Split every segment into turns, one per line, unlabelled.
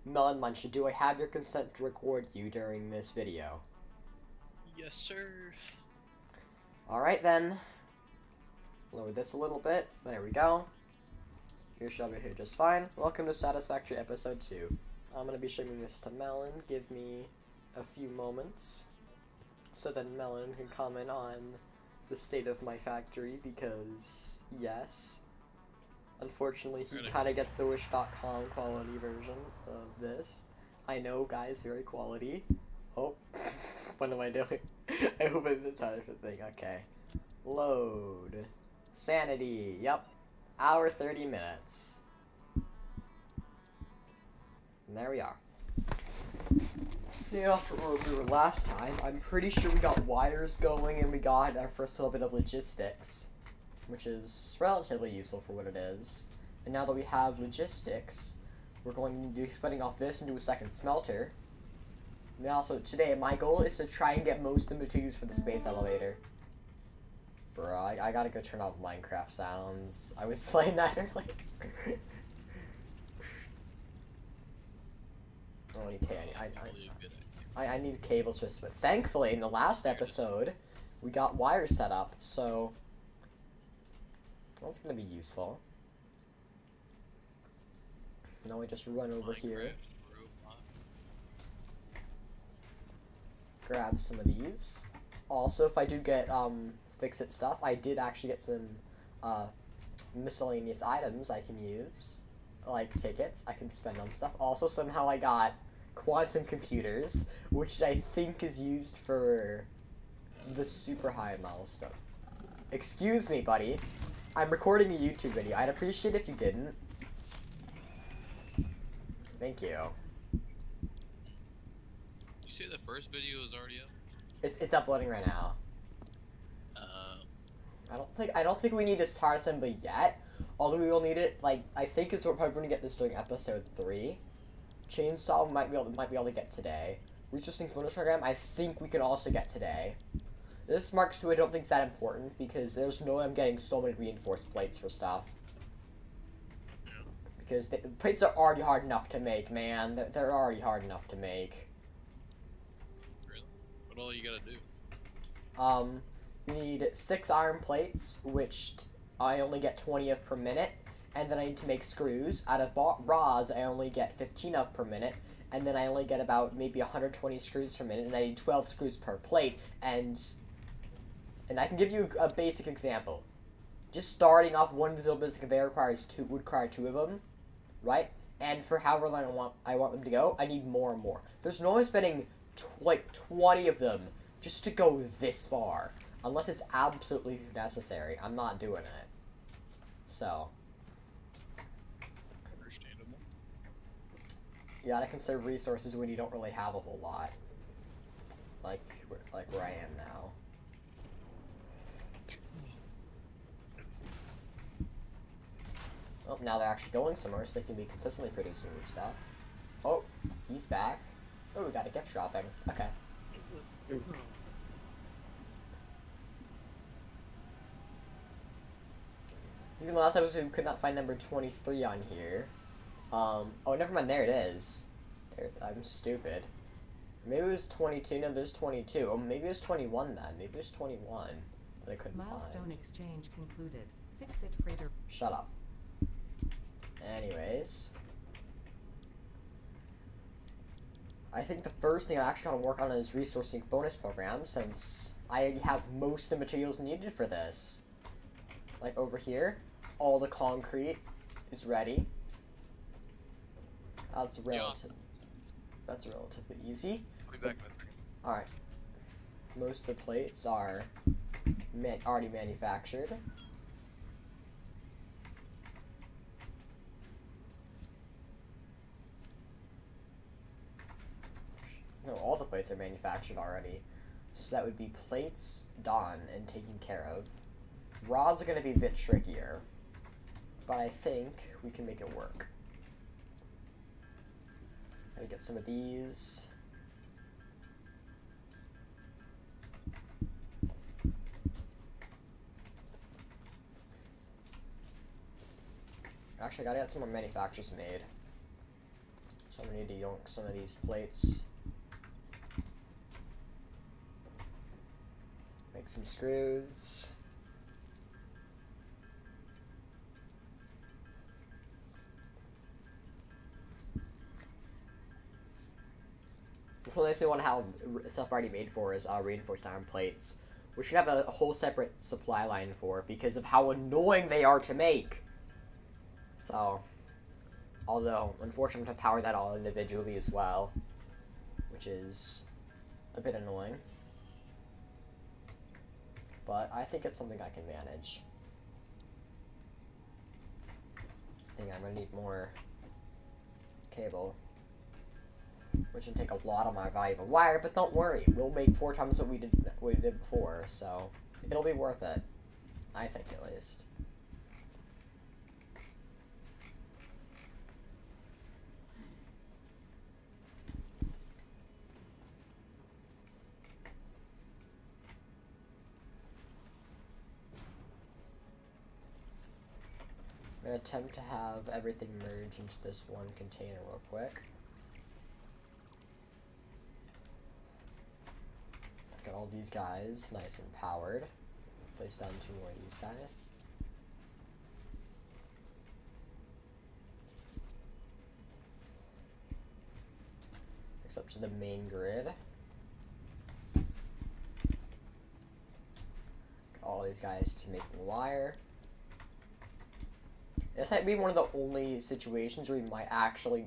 Melon Munch, do I have your consent to record you during this video?
Yes, sir.
Alright then. Lower this a little bit. There we go. You shall be here just fine. Welcome to Satisfactory Episode 2. I'm going to be showing this to Melon. Give me a few moments. So then Melon can comment on the state of my factory because, yes. Unfortunately, he kind of gets the Wish.com quality version of this. I know, guys, very quality. Oh, what am I doing? I opened the time thing. Okay. Load. Sanity. Yep. Hour 30 minutes. And there we are. Yeah, from where we were last time, I'm pretty sure we got wires going and we got our first little bit of logistics, which is relatively useful for what it is. And now that we have logistics, we're going to be splitting off this into a second smelter. And also, today, my goal is to try and get most of the materials for the space elevator. Bro, I gotta go turn off Minecraft sounds. I was playing that earlier. Oh, okay, I need cables for this, but thankfully, in the last episode, we got wires set up, so that's gonna be useful. Now we just run over here. Grab some of these. Also, if I do get fix-it stuff, I did actually get some miscellaneous items I can use, like tickets I can spend on stuff. Also, somehow I got quantum computers, which I think is used for the super high milestone. Excuse me, buddy. I'm recording a YouTube video. I'd appreciate if you didn't. Thank you.
You say the first video is already up?
It's uploading right now. I don't think we need a star assembly yet. Although we will need it, like, I think we're probably going to get this during episode 3. Chainsaw might be able to get today. Resourcing bonus program, I think we can also get today. This Mark II I don't think is that important because there's no way I'm getting so many reinforced plates for stuff. Because the plates are already hard enough to make, man. They're already hard enough to make.
Really? What all you gotta do?
We need 6 iron plates, which I only get 20 of per minute. And then I need to make screws. Out of rods, I only get 15 of per minute. And then I only get about maybe 120 screws per minute. And I need 12 screws per plate. And I can give you a basic example. Just starting off one little bit of conveyor would require 2 of them, right? And for however long I want them to go, I need more and more. There's no way spending like 20 of them just to go this far. Unless it's absolutely necessary. I'm not doing it. So.
Understandable.
You gotta conserve resources when you don't really have a whole lot. Like where I am now. Well, now they're actually going somewhere, so they can be consistently producing new stuff. Oh, he's back. Oh, we got a gift dropping. Okay. Even last episode, we could not find number 23 on here. Oh, never mind. There it is. I'm stupid. Maybe it was 22. No, there's 22. Oh, maybe it was 21 then. Maybe it was 21. But I couldn't
Milestone
find.
exchange concluded. Fix it, freighter.
Shut up. Anyways. I think the first thing I actually want to work on is resourcing bonus program, since I have most of the materials needed for this. Like over here, all the concrete is ready. That's relatively easy.
I'll be back in a second.
Alright. Most of the plates are already manufactured. No, all the plates are manufactured already. So that would be plates done and taken care of. Rods are going to be a bit trickier, but I think we can make it work. Gotta get some of these. Actually, I gotta get some more manufacturers made. So I'm gonna need to yoink some of these plates. Make some screws. One nice thing I want to have stuff already made for is reinforced iron plates. We should have a whole separate supply line for it because of how annoying they are to make. So, although, unfortunately, I'm going to power that all individually as well, which is a bit annoying. But I think it's something I can manage. I think I'm going to need more cable, which will take a lot of my valuable wire, but don't worry, we'll make 4 times what we did before, so it'll be worth it. I think, at least. I'm going to attempt to have everything merge into this one container real quick. Got all these guys nice and powered. Place down 2 more of these guys. Next up to the main grid. Got all these guys to making wire. This might be one of the only situations where we might actually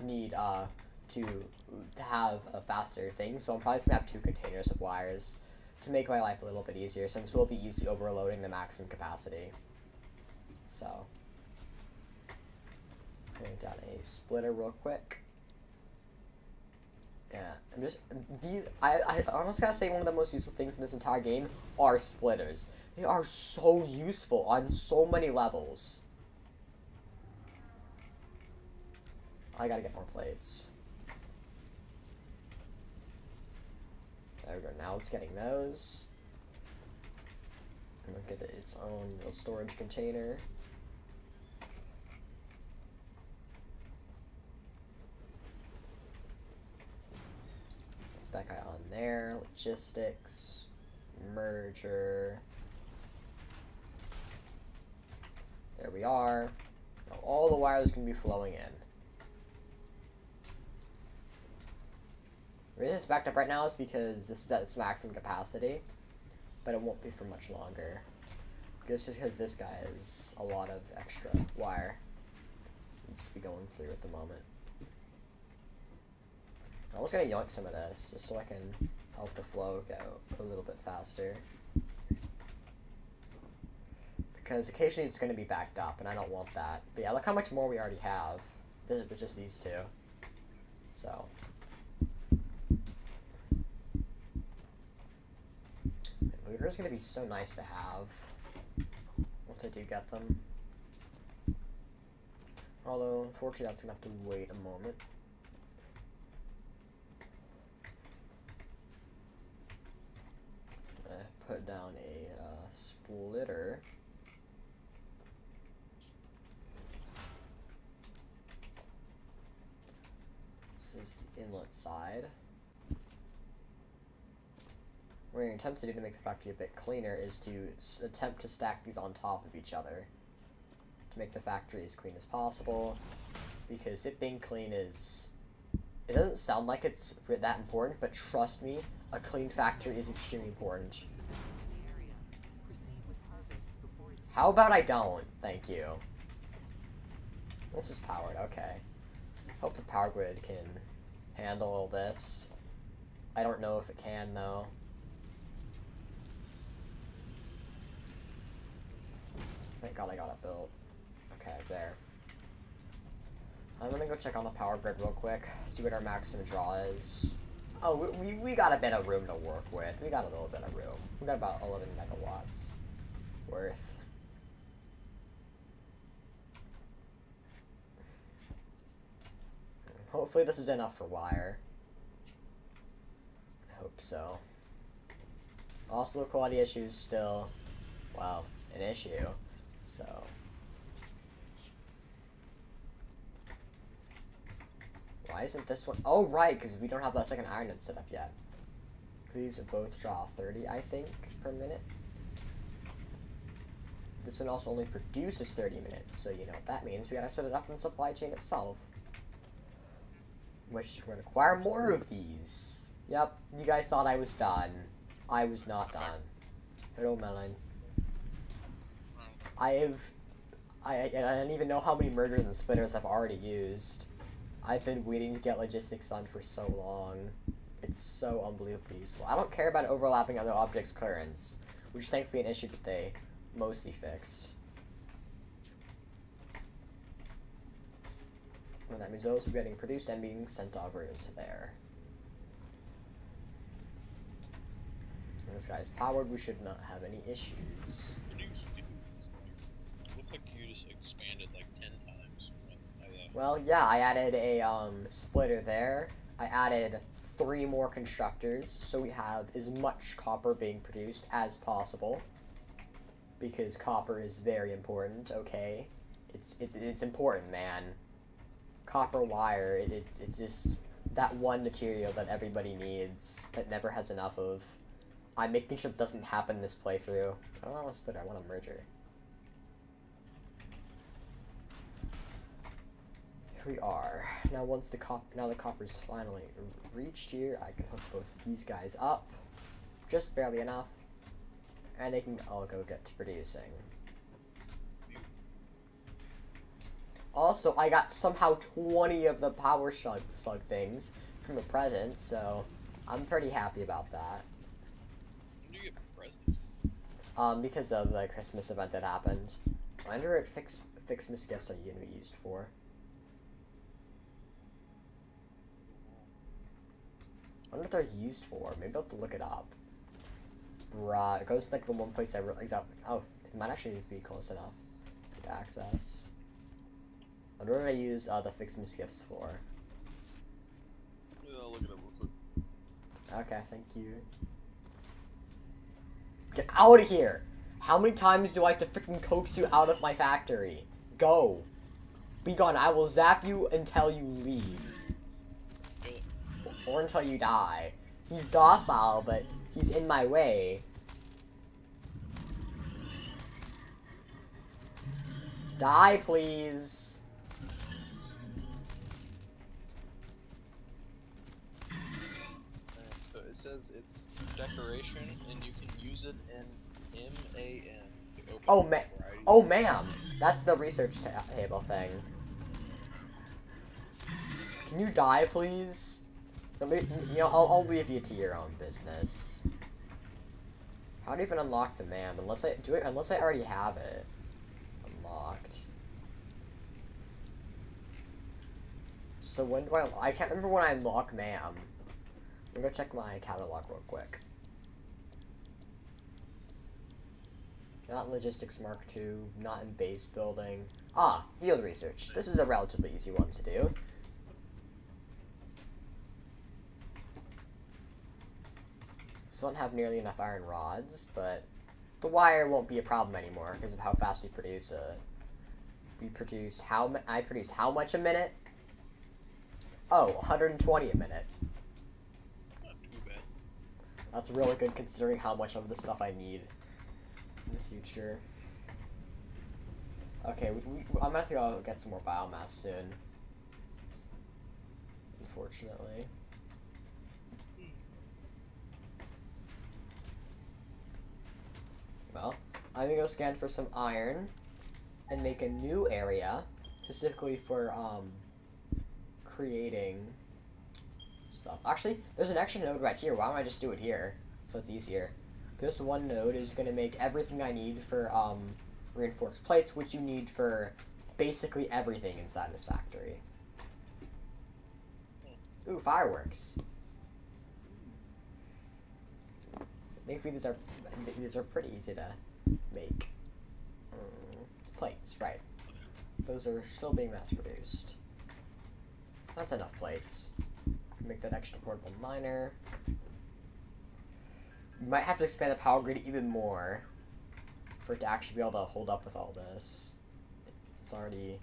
need to have a faster thing, so I'm probably just gonna have 2 containers of wires to make my life a little bit easier, since we'll be easily overloading the maximum capacity. So, putting down a splitter real quick. Yeah, I honestly gotta say one of the most useful things in this entire game are splitters. They are so useful on so many levels. I gotta get more plates. There we go, now it's getting those. And we'll get its own little storage container. Put that guy on there. Logistics. Merger. There we are. Now all the wires can be flowing in. The reason it's backed up right now is because this is at its maximum capacity, but it won't be for much longer. Just because this guy has a lot of extra wire needs to be going through at the moment. I'm also gonna yoink some of this just so I can help the flow go a little bit faster. Because occasionally it's gonna be backed up and I don't want that. But yeah, look how much more we already have. With just these 2. So. Weaver's gonna be so nice to have once I do get them. Although, unfortunately, that's gonna have to wait a moment. Put down a splitter. This is the inlet side. What we're going to attempt to do to make the factory a bit cleaner is to attempt to stack these on top of each other to make the factory as clean as possible, because it being clean is, it doesn't sound like it's that important, but trust me, a clean factory is extremely important. How about I don't? Thank you. This is powered, okay. Hope the power grid can handle all this. I don't know if it can though. Thank God I got it built. Okay, there. I'm gonna go check on the power grid real quick, see what our maximum draw is. Oh, we got a bit of room to work with. We got a little bit of room. We got about 11 megawatts worth. Hopefully this is enough for wire. I hope so. Also, the quality issue is still, well, an issue. So, Why isn't this one? Oh, right, because we don't have that second iron set up yet. These both draw 30, I think, per minute. This one also only produces 30 minutes, so you know what that means. We gotta set it up in the supply chain itself. Which is going to require more of these. Yep, you guys thought I was done. I was not done. Hello, Melon. I don't even know how many mergers and splitters I've already used. I've been waiting to get logistics done for so long. It's so unbelievably useful. I don't care about overlapping other objects' clearance, which is thankfully an issue that they mostly fixed. And that means those are getting produced and being sent over into there. And this guy's powered, we should not have any issues.
It looks like you just expanded like 10 times.
Well, yeah, I added a splitter there. I added 3 more constructors, so we have as much copper being produced as possible. Because copper is very important, okay? It's important, man. Copper wire, it's just that one material that everybody needs, that never has enough of. I'm making sure it doesn't happen this playthrough. I don't want a splitter, I want a merger. Here we are. Now once the copper's finally reached here, I can hook both these guys up. Just barely enough. And they can all go get to producing. Also, I got somehow 20 of the power slug things from a present, so I'm pretty happy about that.
When do you get presents?
Because of the Christmas event that happened. I wonder what Fixmas gifts are you gonna be used for? I wonder what they're used for. Maybe I'll have to look it up. Right, it goes to like the one place I really exactly. Oh, it might actually be close enough to access. I wonder what I use the Fixmas gifts for.
Yeah, I'll look it up real quick.
Okay, thank you. Get out of here! How many times do I have to freaking coax you out of my factory? Go! Be gone, I will zap you until you leave. Or until you die. He's docile, but he's in my way. Die, please.
So it says it's decoration, and you can use it in MAN to open
Oh,
varieties.
oh, ma'am. That's the research table thing. Can you die, please? You know, I'll leave you to your own business. How do you even unlock the ma'am? Unless I already have it unlocked. So when do I can't remember when I unlock ma'am. I'm gonna check my catalog real quick. Not in Logistics Mark II, not in base building. Ah, field research. This is a relatively easy one to do. Still don't have nearly enough iron rods, but the wire won't be a problem anymore because of how fast we produce it. We produce I produce how much a minute? Oh, 120 a minute.
Not too bad.
That's really good considering how much of the stuff I need in the future. Okay, I'm gonna have to go get some more biomass soon. Unfortunately. Well, I'm gonna go scan for some iron and make a new area specifically for creating stuff. Actually, there's an extra node right here. Why don't I just do it here so it's easier? This one node is gonna make everything I need for reinforced plates, which you need for basically everything inside this factory. Ooh, fireworks. Thankfully, these are pretty easy to make. Plates, right? Those are still being mass produced. That's enough plates. Make that extra portable miner. You might have to expand the power grid even more for it to actually be able to hold up with all this. It's already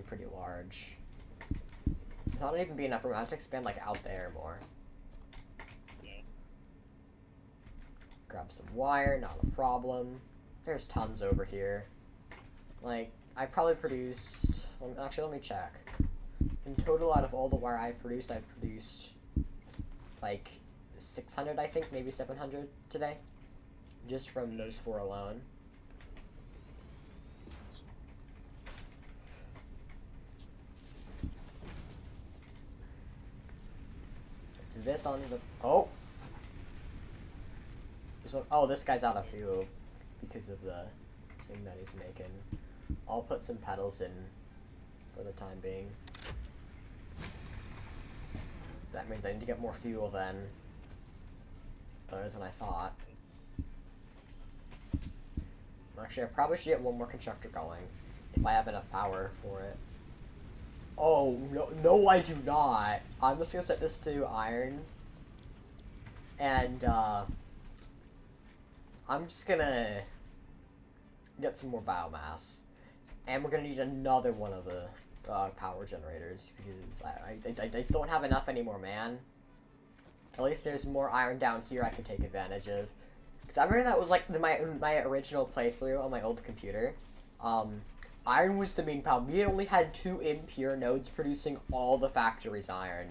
pretty large. not even be enough room. I have to expand like out there more.
Yeah.
Grab some wire, not a problem. There's tons over here. Like, I probably produced... Actually, let me check. In total, out of all the wire I've produced, like 600, I think, maybe 700 today. Just from those 4 alone. Do this on the... Oh! This guy's out of fuel because of the thing that he's making. I'll put some petals in for the time being. That means I need to get more fuel then. Better than I thought. Actually, I probably should get one more constructor going if I have enough power for it. Oh, no, I do not. I'm just gonna set this to iron. And, I'm just gonna get some more biomass. And we're gonna need another one of the power generators because I don't have enough anymore, man. At least there's more iron down here I can take advantage of. Because I remember that was like my original playthrough on my old computer. Iron was the main problem. We only had 2 impure nodes producing all the factory's iron.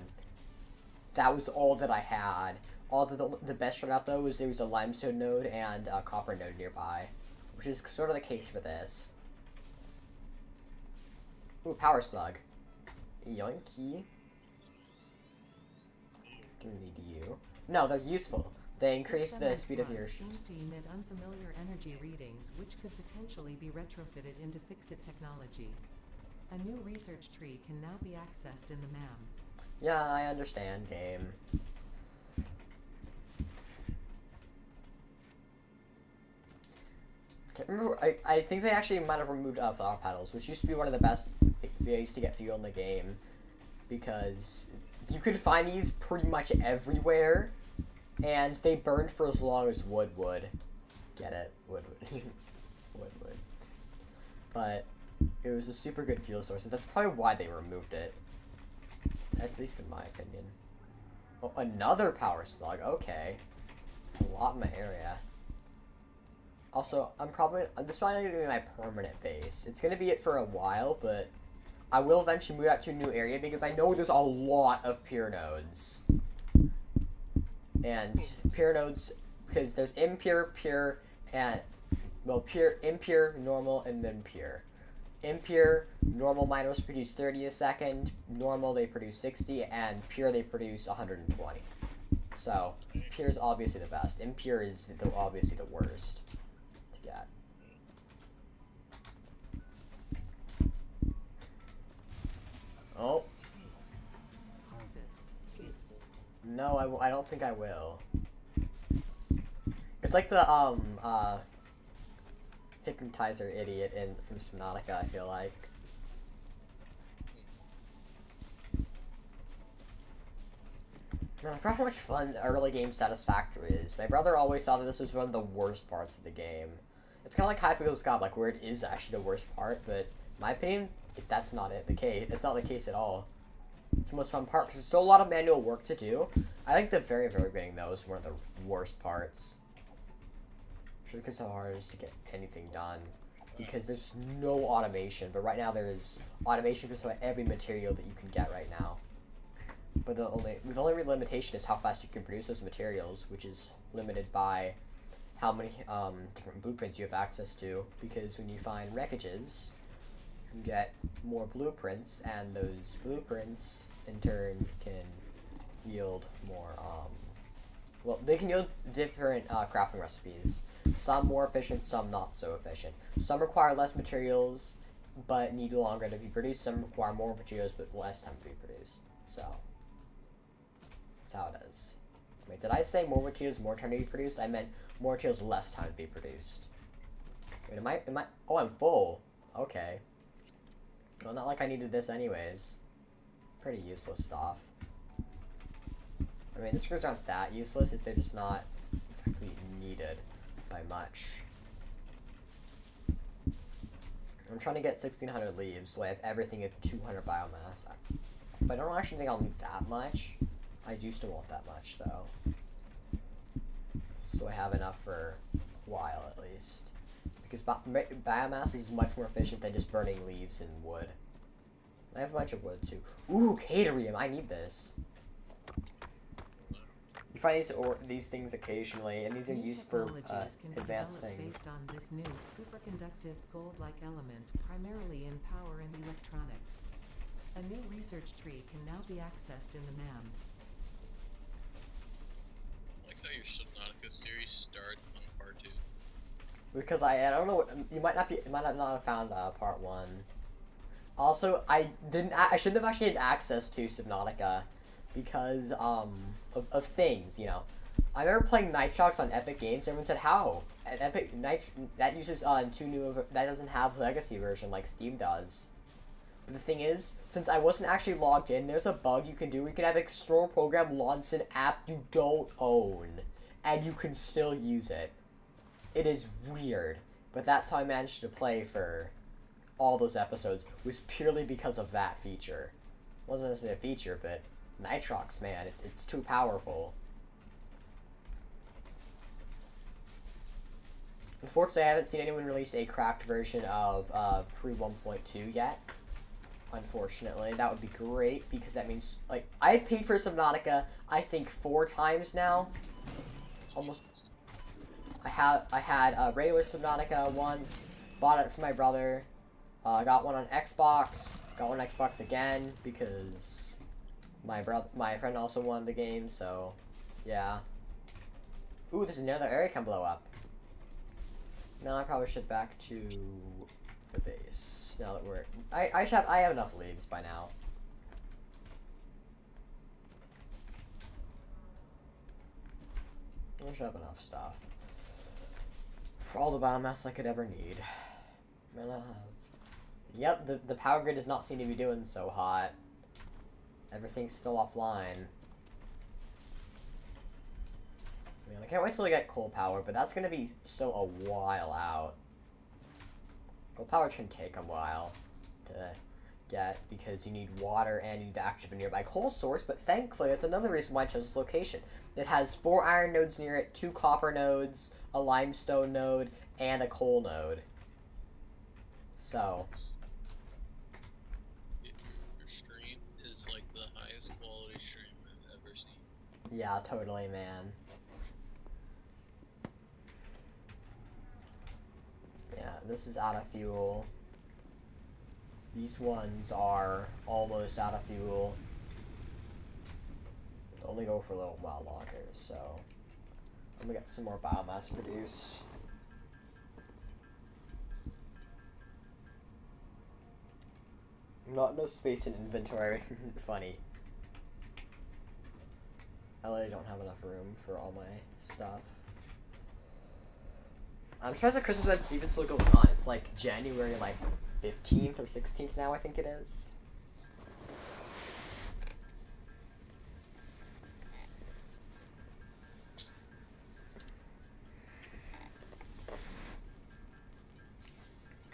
That was all that I had. The best right out though was there was a limestone node and a copper node nearby, which is sort of the case for this. Ooh, power slug. Yoinky. Don't need you. No, they're useful. They increase the speed of your...
seems to emit unfamiliar energy readings, which could potentially be retrofitted into Fixit technology. A new research tree can now be accessed in the MAM.
Yeah, I understand, game. Remember, I think they actually might have removed flower petals, which used to be one of the best ways to get fuel in the game, because you could find these pretty much everywhere, and they burned for as long as wood would. Get it? Wood would. Wood would. But it was a super good fuel source, and that's probably why they removed it. At least in my opinion. Oh, another power slug. Okay. It's a lot in my area. Also, this is probably going to be my permanent base. It's going to be it for a while, but I will eventually move out to a new area because I know there's a lot of pure nodes. And pure nodes, because there's impure, pure, and, well, pure, impure, normal, and then pure. Impure, normal miners produce 30 a second, normal they produce 60, and pure they produce 120. So, pure is obviously the best. Impure is obviously the worst. Yeah. Oh.
Harvest.
No, I don't think I will. It's like the, hypnotizer idiot from Subnautica, I feel like. Man, I forgot how much fun early game Satisfactory is. My brother always thought that this was one of the worst parts of the game. It's kind of like Hypixel's God, like where it is actually the worst part, but in my opinion, if that's not the case, it's not the case at all. It's the most fun part because there's still a lot of manual work to do. I think the very, very beginning though is one of the worst parts. Because how hard it is to get anything done. Because there's no automation, but right now there is automation for every material that you can get right now. But the only limitation is how fast you can produce those materials, which is limited by how many different blueprints you have access to. Because when you find wreckages, you get more blueprints, and those blueprints in turn can yield more. Well, they can yield different crafting recipes. Some more efficient, some not so efficient. Some require less materials, but need longer to be produced. Some require more materials, but less time to be produced. So, that's how it is. Wait, did I say more materials, more time to be produced? I meant more materials, less time to be produced. Wait, am I, oh, I'm full. Okay. Well, not like I needed this anyways. Pretty useless stuff. I mean, the screws aren't that useless if they're just not exactly needed by much. I'm trying to get 1,600 leaves, so I have everything of 200 biomass. But I don't actually think I'll need that much. I do still want that much, though. So I have enough for a while, at least. Because biomass is much more efficient than just burning leaves and wood. I have a bunch of wood, too. Ooh, Caterium! I need this. You find these things occasionally, and these are
New
used for
technologies can be
advanced
developed
things.
based on this new superconductive gold-like element, primarily in power and electronics. A new research tree can now be accessed in the MAM.
I like how your Subnautica series starts on part 2.
Because I don't know what you might not have found part 1. Also, I shouldn't have actually had access to Subnautica because of things, you know. I remember playing Nitrox on Epic Games. Everyone said how and Epic that uses that doesn't have Legacy version like Steam does. But the thing is, since I wasn't actually logged in, there's a bug you can do. You can have external program launch an app you don't own, and you can still use it. It is weird, but that's how I managed to play for all those episodes, was purely because of that feature. It wasn't necessarily a feature, but Nitrox, man, it's too powerful. Unfortunately, I haven't seen anyone release a cracked version of pre 1.2 yet. Unfortunately, that would be great, because that means, like, I've paid for Subnautica, I think 4 times now. Almost. I had regular Subnautica once, bought it for my brother, got one on Xbox, got one on Xbox again, because my friend also won the game, so, yeah. Ooh, there's another area can blow up. Now I probably should back to the base, now that we're, I have enough leaves by now. I should have enough stuff for all the biomass I could ever need. Yep, the power grid does not seem to be doing so hot. Everything's still offline. Man, I can't wait till we get coal power, but that's gonna be still a while out. Coal power can take a while to get, because you need water and you need to activate a nearby coal source, but thankfully that's another reason why I chose this location. It has 4 iron nodes near it, 2 copper nodes, a limestone node, and a coal node. So
Your stream is like the highest quality stream I've ever seen.
yeah, totally, man. Yeah, this is out of fuel. These ones are almost out of fuel. Only go for a little while longer, so I'm gonna get some more biomass produced. Not enough space in inventory. Funny. I literally don't have enough room for all my stuff. I'm surprised the Christmas event's even still going on. It's like January 15th or 16th now, I think it is.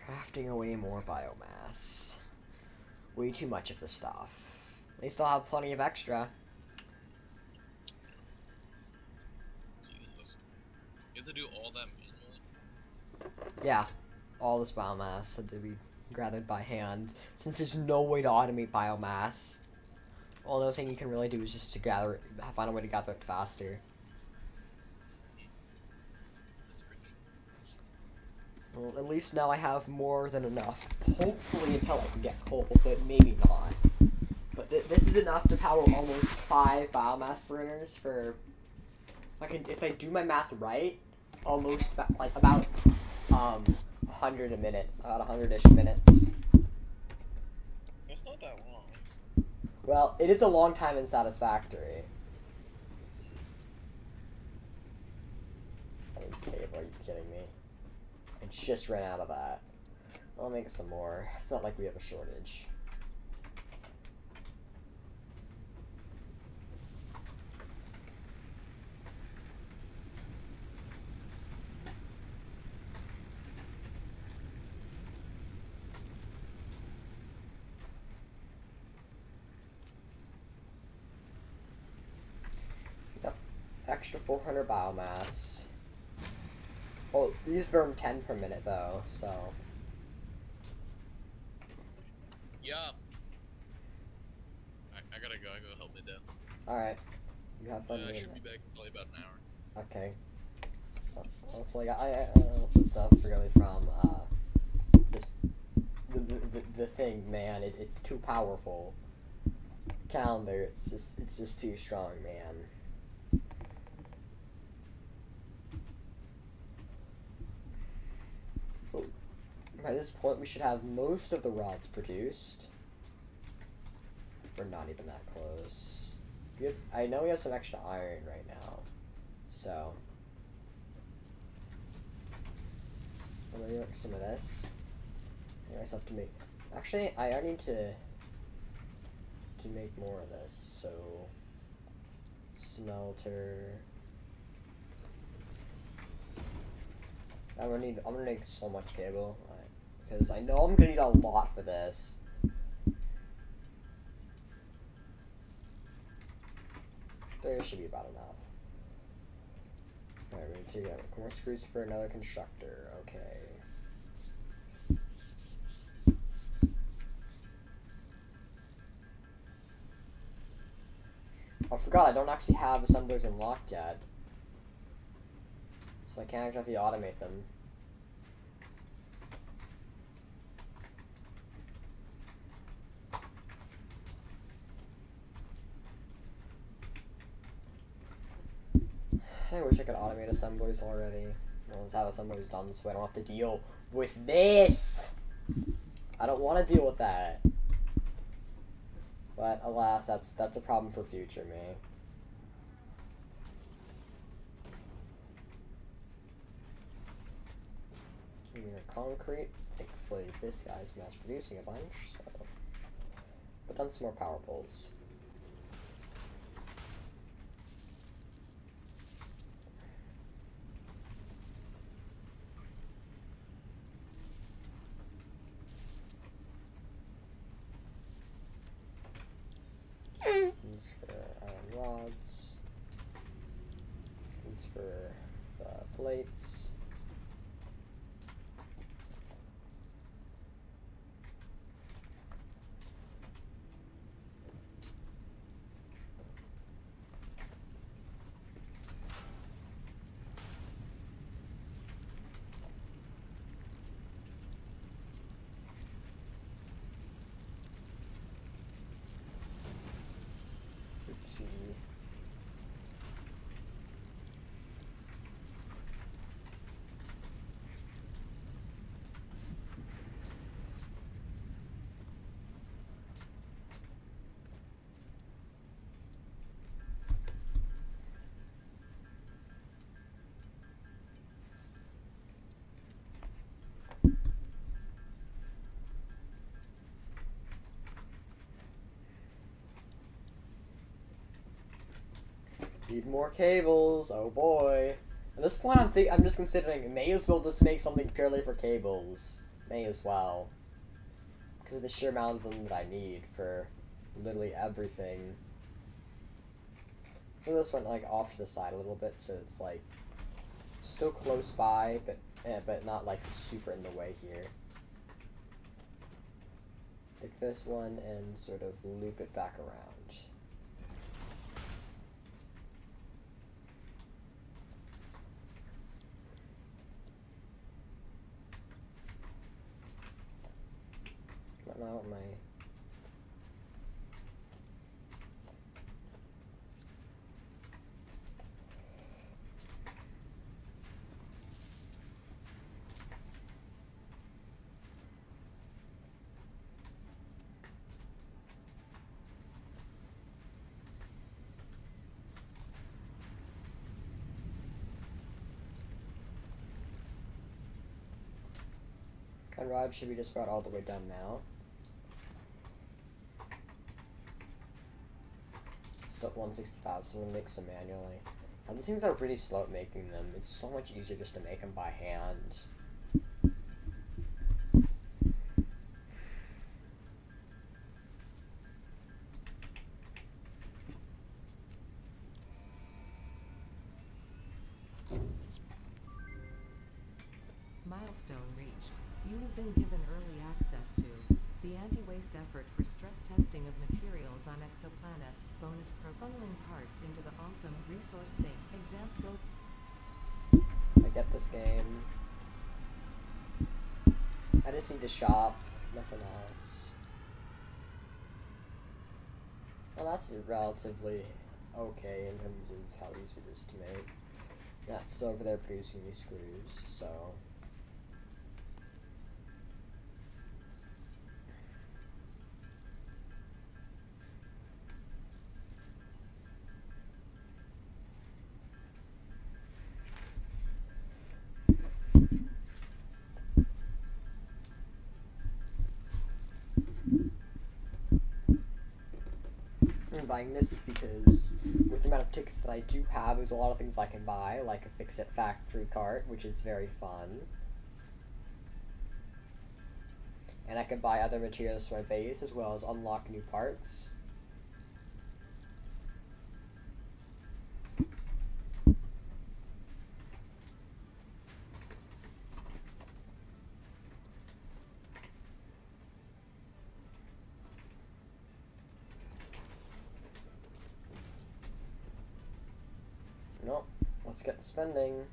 Crafting away more biomass. Way too much of the stuff. At least I'll have plenty of extra.
Jesus. You have to do all that manually?
Yeah, all this biomass had to be gathered by hand, since there's no way to automate biomass. Only thing you can really do is just to find a way to gather it faster.
That's pretty sure.
Well, at least now I have more than enough. Hopefully until I can get coal, but maybe not. But this is enough to power almost 5 biomass burners for, if I do my math right, almost about 100 a minute, about 100-ish minutes.
That's not that long.
Well, it is a long time in Satisfactory. Okay, are you kidding me? I just ran out of that. I'll make some more. It's not like we have a shortage. extra 400 biomass. Oh, these burn 10 per minute though, so.
Yeah. I gotta go. I gotta help my dad.
Alright. You have fun
I
doing
should be
that.
back in probably about an hour.
Okay. Well, it's like I also stuff really from just the thing, man. It's too powerful. Calendar, it's just too strong, man. Oh. By this point, we should have most of the rods produced. We're not even that close. I know we have some extra iron right now, so. I'm gonna make some of this. I guess I have to make. Actually, I need to make more of this. So, smelter. I'm gonna make so much cable, because I know I'm gonna need a lot for this. There should be about enough. Alright, we need to get more screws for another constructor. Okay. I forgot I don't actually have assemblers unlocked yet. So I can't exactly automate them. I wish I could automate assemblers already. Let's have assemblers done so I don't have to deal with this! I don't want to deal with that. But alas, that's a problem for future me. Give me your concrete. Thankfully, this guy's mass producing a bunch, so. But done some more power poles. These for iron rods. These for the plates. Oopsie. Need more cables, oh boy. At this point, I'm just considering may as well just make something purely for cables. May as well, because of the sheer amount of them that I need for literally everything. So this went like off to the side a little bit, so it's like still close by, but not like super in the way here. Take this one and sort of loop it back around. Now my rod should be just about all the way done now. Still at 165, so I'm gonna make some manually. Now these things are really slow at making them. It's so much easier just to make them by hand.
Milestone reached. You have been given early access to the anti-waste effort for stress testing of materials on exoplanets. Bonus pro funneling parts into the awesome resource sink. Example.
I get this game. I just need to shop. Nothing else. Well, that's relatively okay in terms of how easy it is to make. That's still over there producing these screws, so. Buying this is because with the amount of tickets that I do have, there's a lot of things I can buy, like a Fix-It Factory cart, which is very fun. And I can buy other materials for my base, as well as unlock new parts. Nope. Let's get spending.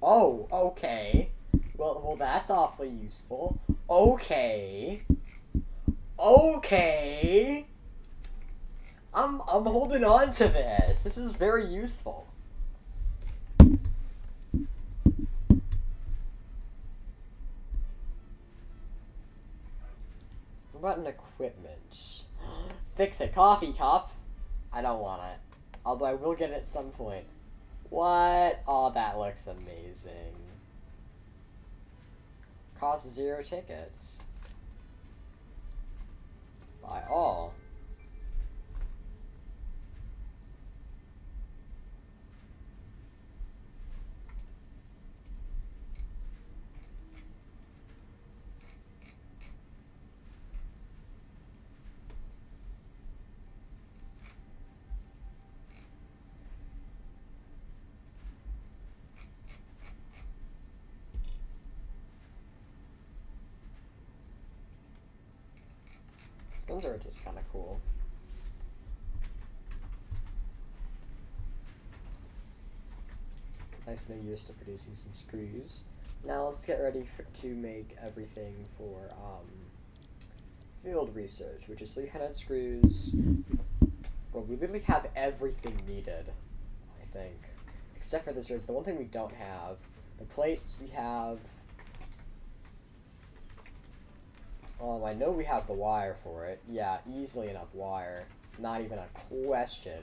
Oh, okay. Well, that's awfully useful. Okay. Okay. I'm holding on to this. This is very useful. What about an equipment? Fix a coffee cup. I don't want it. Although I will get it at some point. What? Oh, that looks amazing. Cost 0 tickets. Buy all. Those are just kind of cool. Nice new use to producing some screws. Now let's get ready to make everything for field research, which is 300 screws. Well, we literally have everything needed, I think. Except for this, the one thing we don't have. The plates we have. I know we have the wire for it. Yeah, easily enough wire. Not even a question.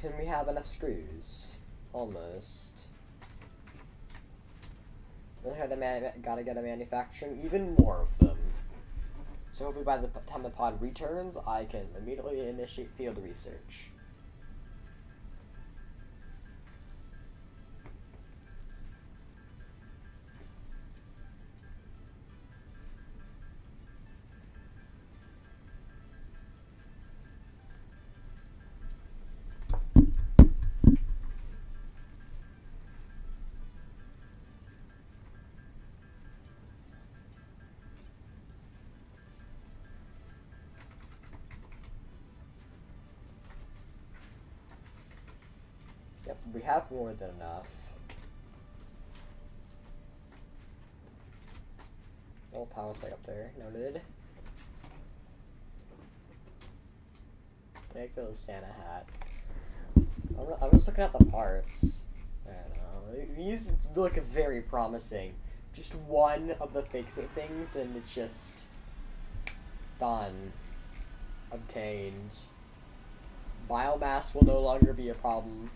Then we have enough screws. Almost. Then gotta get a manufacturing even more of them. So hopefully by the time the pod returns, I can immediately initiate field research. Yep, we have more than enough. Little power site up there, noted. Take those Santa hat. I'm just looking at the parts. I don't know. These look very promising. Just one of the Fix-It things, and it's just done. Obtained. Biomass will no longer be a problem.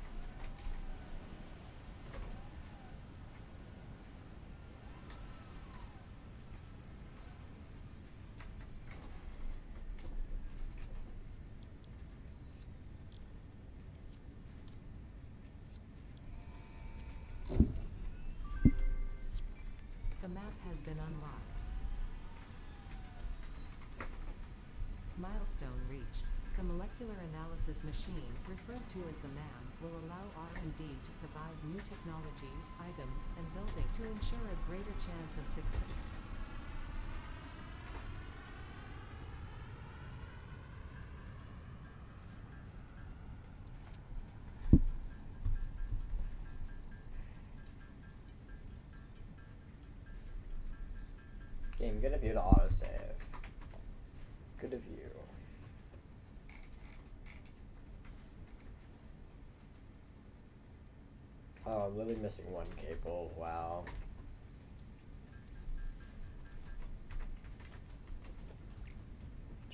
map has been unlocked. Milestone reached. The molecular analysis machine, referred to as the MAM, will allow R&D to provide new technologies, items, and building to ensure a greater chance of success.
Game, good of you to autosave. Good of you. Oh, I'm literally missing one cable. Wow.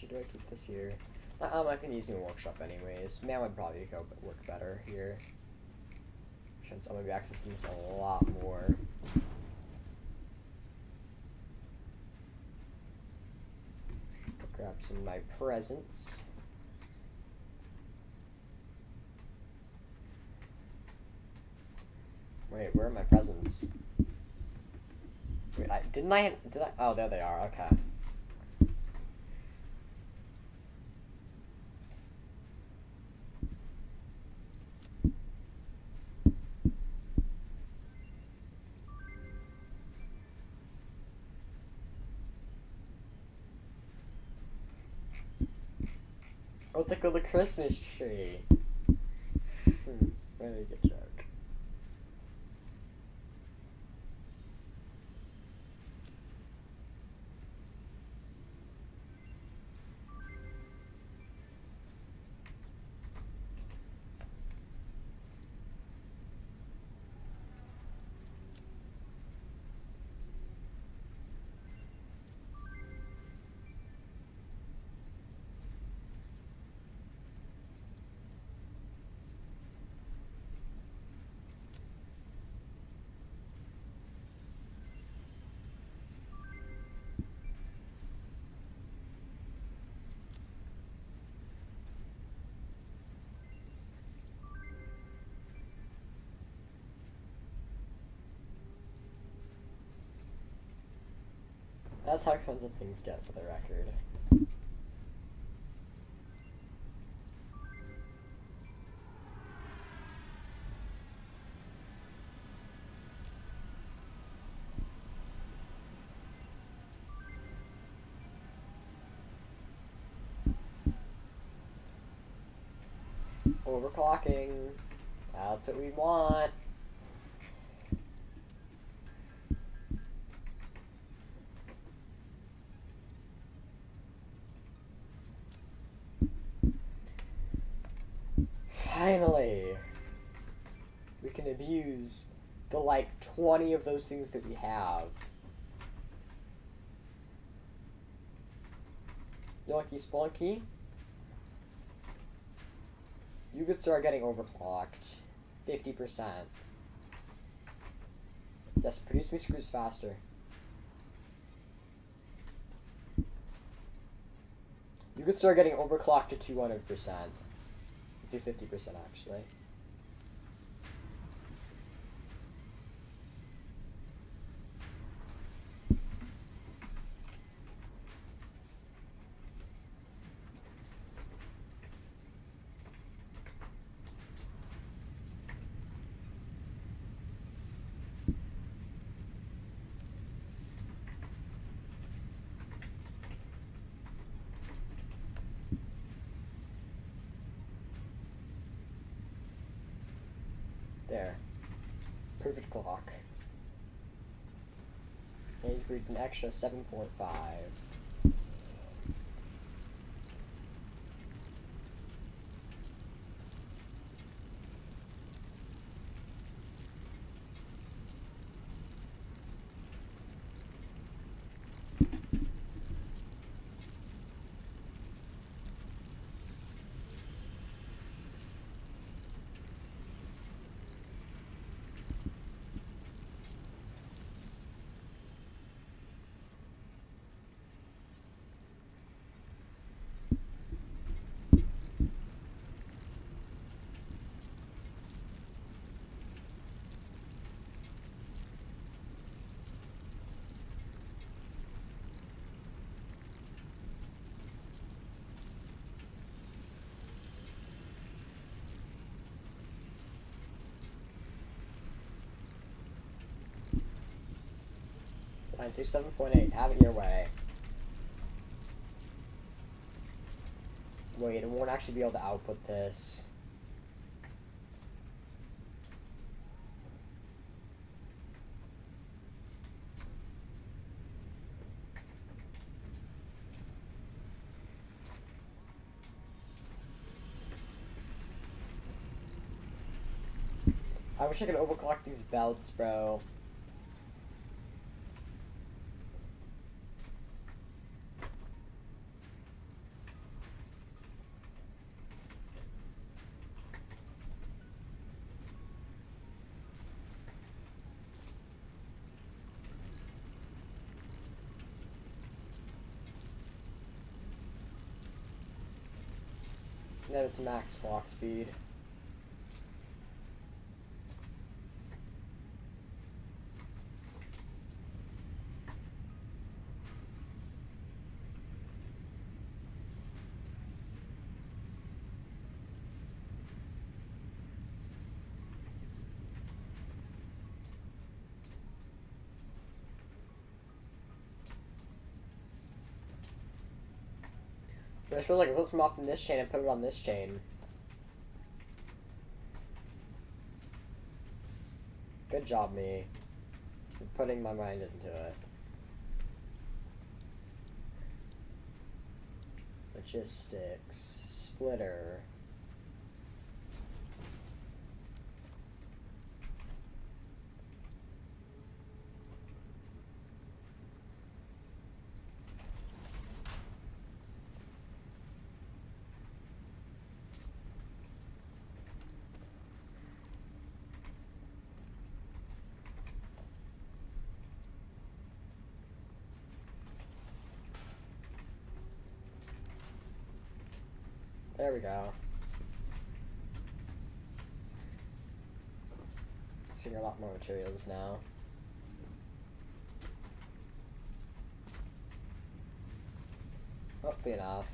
Do I keep this here? I can use new workshop anyways. Man would probably work better here. Since I'm gonna be accessing this a lot more. Grab some of my presents. Wait, where are my presents? Wait, did I? Oh, there they are. Okay. Oh, it's like a little Christmas tree. Very good joke. That's how expensive things get, for the record. Overclocking. That's what we want. Finally, we can abuse the like 20 of those things that we have. Yonky Splunky, you could start getting overclocked. 50%. Yes, produce me screws faster. You could start getting overclocked to 200%. To 50% actually. There. Perfect clock. And you read an extra 7.5. 927.8. Have it your way. Wait, it won't actually be able to output this. I wish I could overclock these belts, bro. And then it's max clock speed. But I feel like let's come off from this chain and put it on this chain. Good job, me. For putting my mind into it. Logistics. Splitter. There we go. Seeing a lot more materials now. Hopefully enough.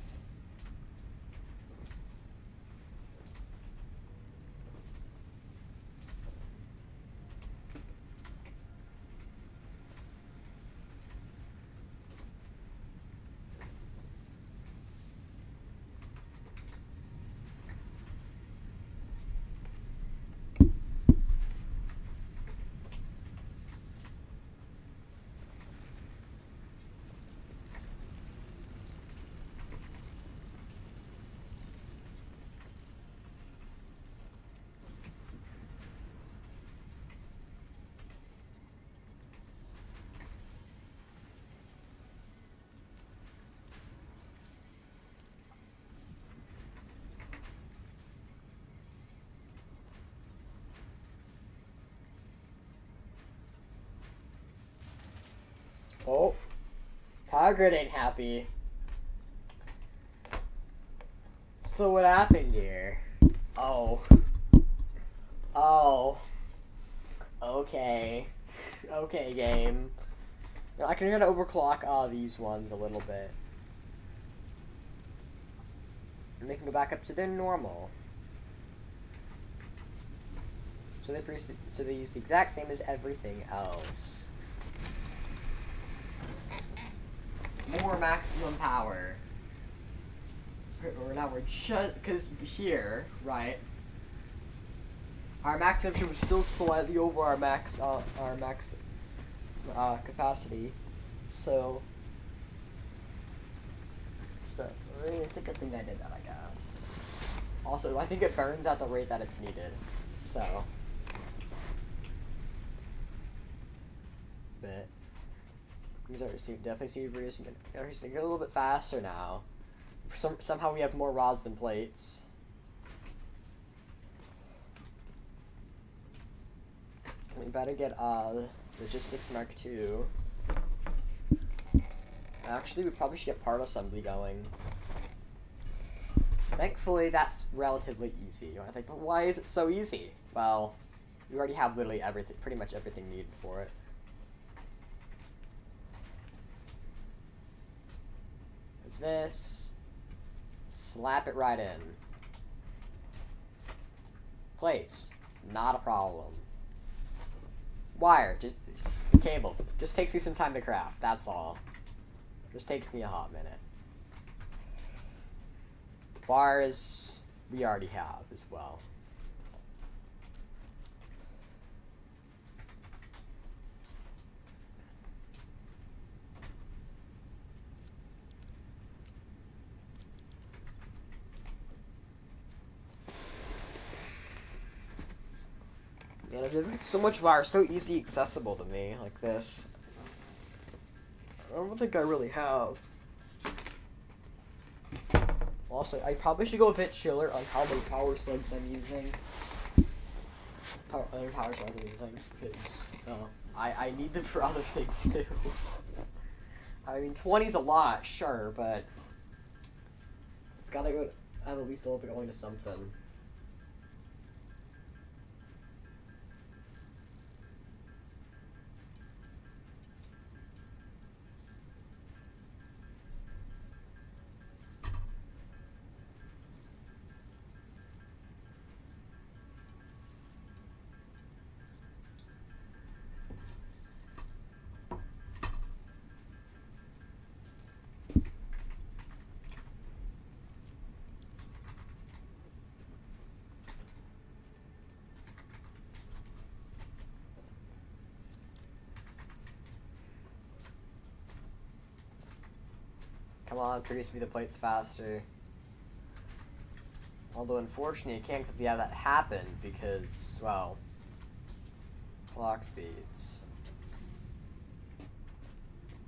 Oh, Power Grid ain't happy. So what happened here? Oh. Oh. Okay. Okay, game. Now I can try to overclock these ones a little bit. And they can go back up to their normal. So they use the exact same as everything else. More maximum power. Or now we're just because here, right? Our max efficiency was still slightly over our max capacity, so it's a good thing I did that, I guess. Also, I think it burns at the rate that it's needed, so. But definitely see reducing it. Everything a little bit faster now. Somehow we have more rods than plates. We better get Logistics Mark II. Actually, we probably should get part assembly going. Thankfully, that's relatively easy. You might think, but why is it so easy? Well, we already have literally everything, pretty much everything needed for it. There's this. Slap it right in. Plates, not a problem. Wire, just cable, Just takes me some time to craft, that's all. Just takes me a hot minute. Bars, we already have as well. Man, I've never had so much wire, so easy accessible to me, like this. I don't think I really have. Also, I probably should go a bit chiller on how many power slugs I'm using. Other power slugs I'm using, because I need them for other things too. I mean, 20's a lot, sure, but it's gotta go. I'm at least a little bit going to something. Come on, produce me the plates faster. Although, unfortunately, I can't have that happen because, well, clock speeds.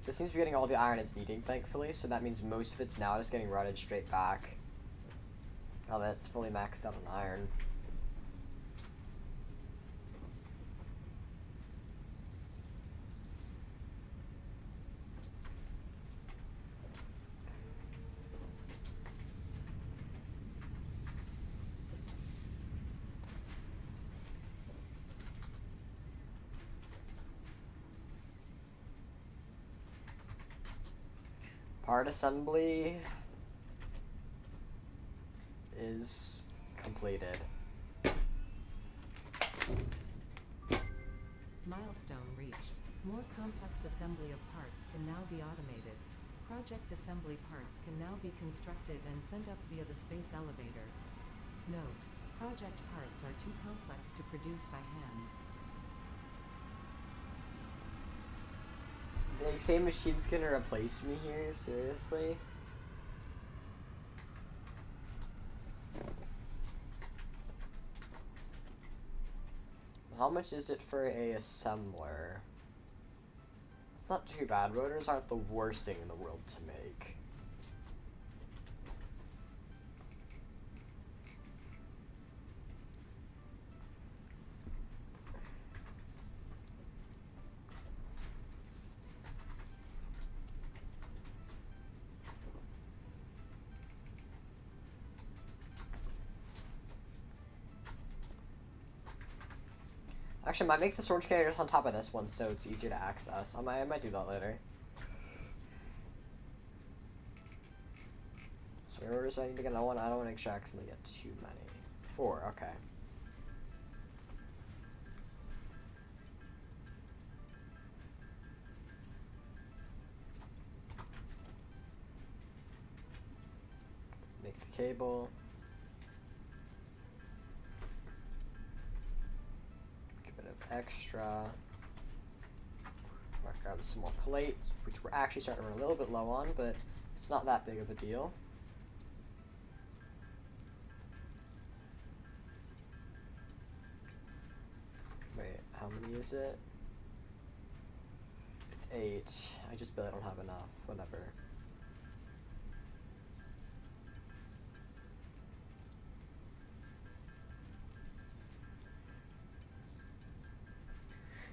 This seems to be getting all the iron it's needing, thankfully, so that means most of it's now just getting routed straight back. Now that it's fully maxed out on iron. Part assembly is completed.
Milestone reached. More complex assembly of parts can now be automated. Project assembly parts can now be constructed and sent up via the space elevator. Note: project parts are too complex to produce by hand.
They say machine's gonna replace me here, seriously? How much is it for a assembler? It's not too bad. Rotors aren't the worst thing in the world to make. Actually, I might make the storage carriers on top of this one so it's easier to access. I might do that later. So in order I need to get another one, I don't want to extract and get too many. 4, okay. Make the cable. Extra. Might grab some more plates, which we're actually starting to run a little bit low on, but it's not that big of a deal. Wait, how many is it? It's 8. I just barely don't have enough. Whatever.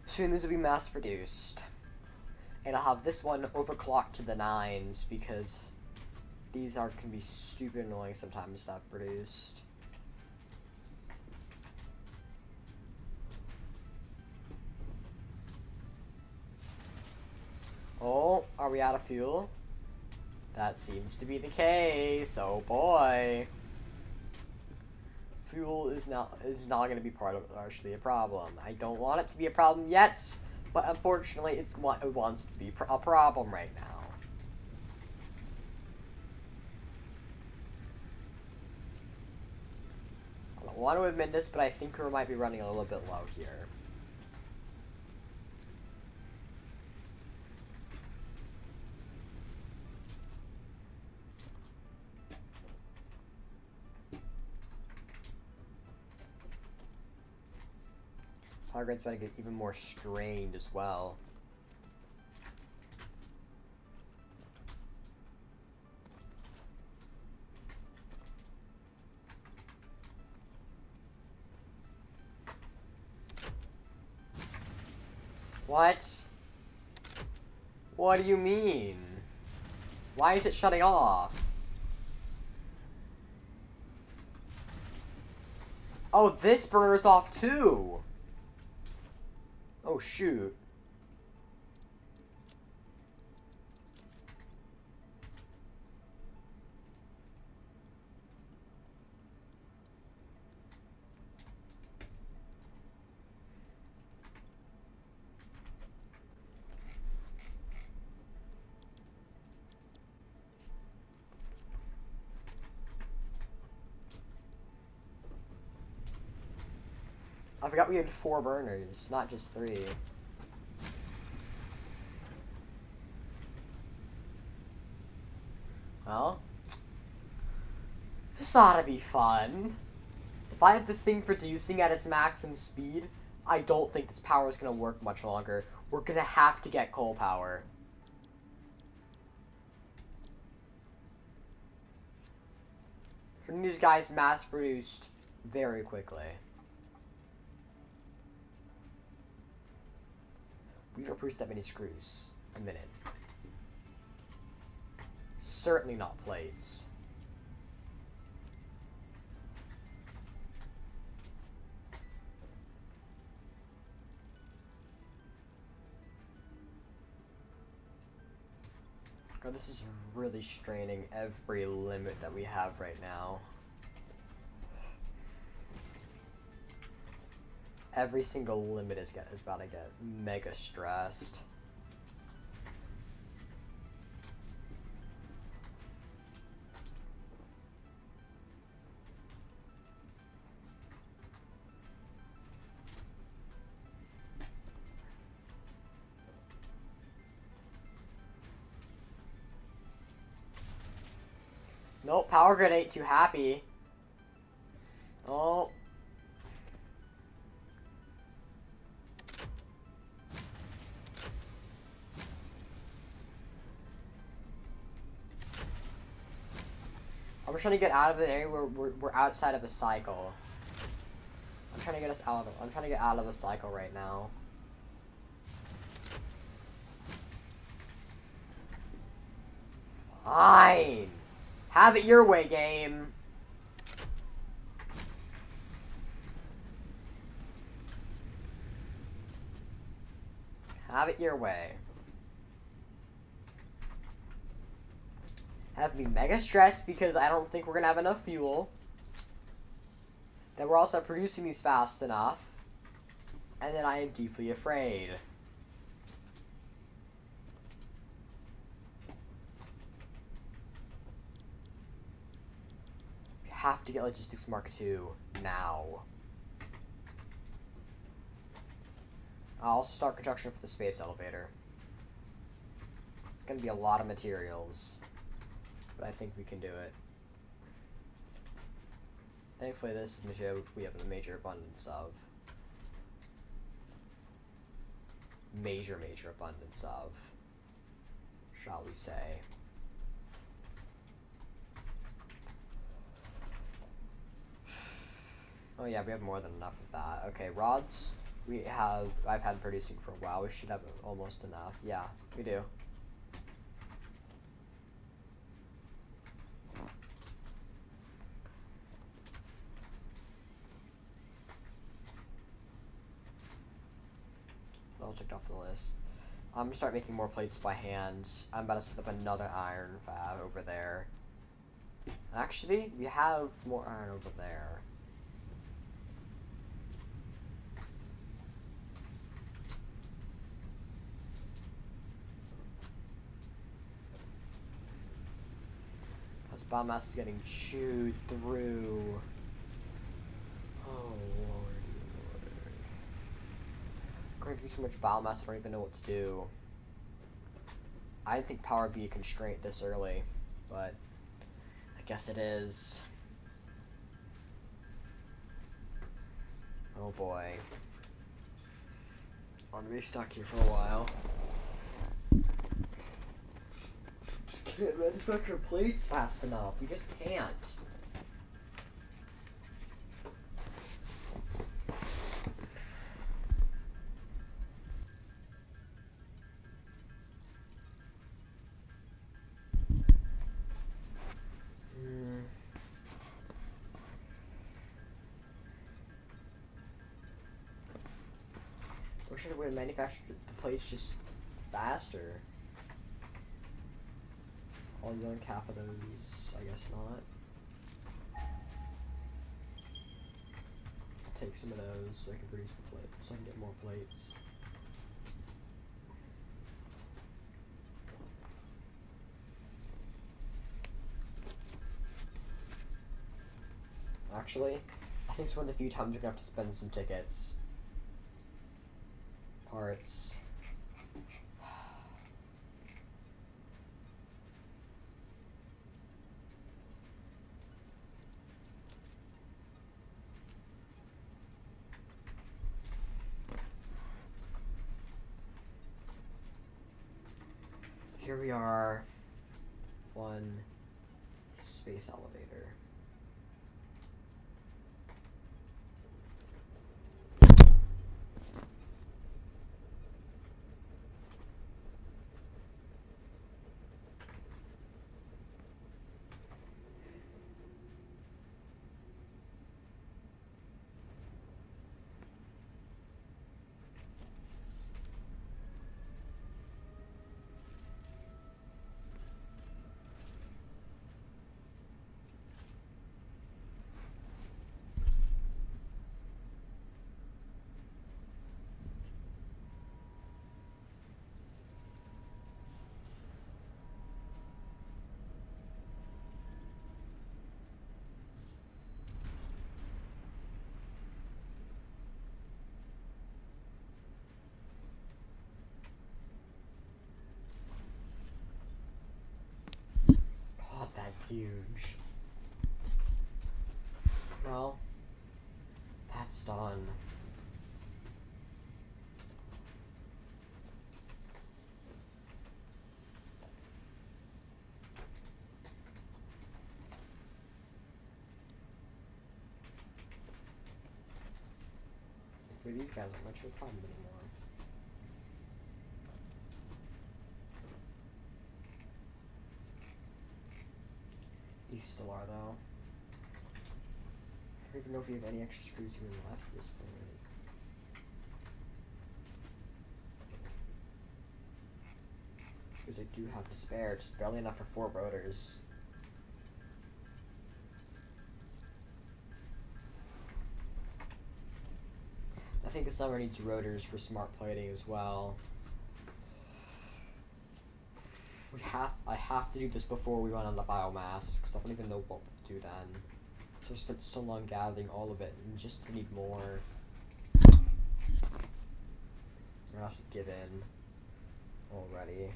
Soon these will be mass produced. And I'll have this one overclocked to the 9s because these can be stupid annoying sometimes to have produced. Oh, are we out of fuel? That seems to be the case. Oh boy. Fuel is not going to be actually a problem. I don't want it to be a problem yet, But unfortunately, it's what it wants to be a problem right now. I don't want to admit this, but I think we might be running a little bit low here. Power grid's about to get even more strained as well. What? What do you mean? Why is it shutting off? Oh, this burner's off too! Oh, shoot. I forgot we had 4 burners, not just 3. Well, this ought to be fun. If I have this thing producing at its maximum speed, I don't think this power is going to work much longer. We're going to have to get coal power. These guys mass produced very quickly. We don't produce that many screws a minute. Certainly not plates. God, this is really straining every limit that we have right now. Every single limit is about to get mega stressed. Nope, power grid ain't too happy. Oh. I'm trying to get out of an area where we're outside of a cycle. I'm trying to get us out of I'm trying to get out of a cycle right now. Fine. Have it your way, game. Have it your way. Have me mega stressed because I don't think we're gonna have enough fuel. Then we're also producing these fast enough. And then I am deeply afraid. We have to get Logistics Mark II now. I'll also start construction for the space elevator. It's gonna be a lot of materials. But I think we can do it. Thankfully, this is material we have a major abundance of. Major abundance of. Shall we say. Oh yeah, we have more than enough of that. Okay, rods. I've had producing for a while. We should have almost enough. Yeah, we do. I'll check off the list. I'm gonna start making more plates by hand. I'm about to set up another iron fab over there. Actually, we have more iron over there. biomass is getting chewed through. Oh lord. Going through so much biomass, I don't even know what to do. I didn't think power would be a constraint this early, but I guess it is. Oh boy. I'm gonna be stuck here for a while. Just can't manufacture plates fast enough. We just can't. Wish I would have manufactured the plates just faster. I'll yank half of those, I guess not. I'll take some of those so I can produce the plate, so I can get more plates. Actually, I think it's one of the few times you're gonna have to spend some tickets. Parts. Here we are. One space elevator. That's huge. Well, that's done. Wait, these guys aren't much of a problem anymore. These still are, though. I don't even know if we have any extra screws even left at this point. Because I do have to spare, just barely enough for 4 rotors. I think the summer needs rotors for smart plating as well. I have to do this before we run out of biomass, because I don't even know what we'll do then. So I spent so long gathering all of it, and just need more. I'm gonna have to give in already.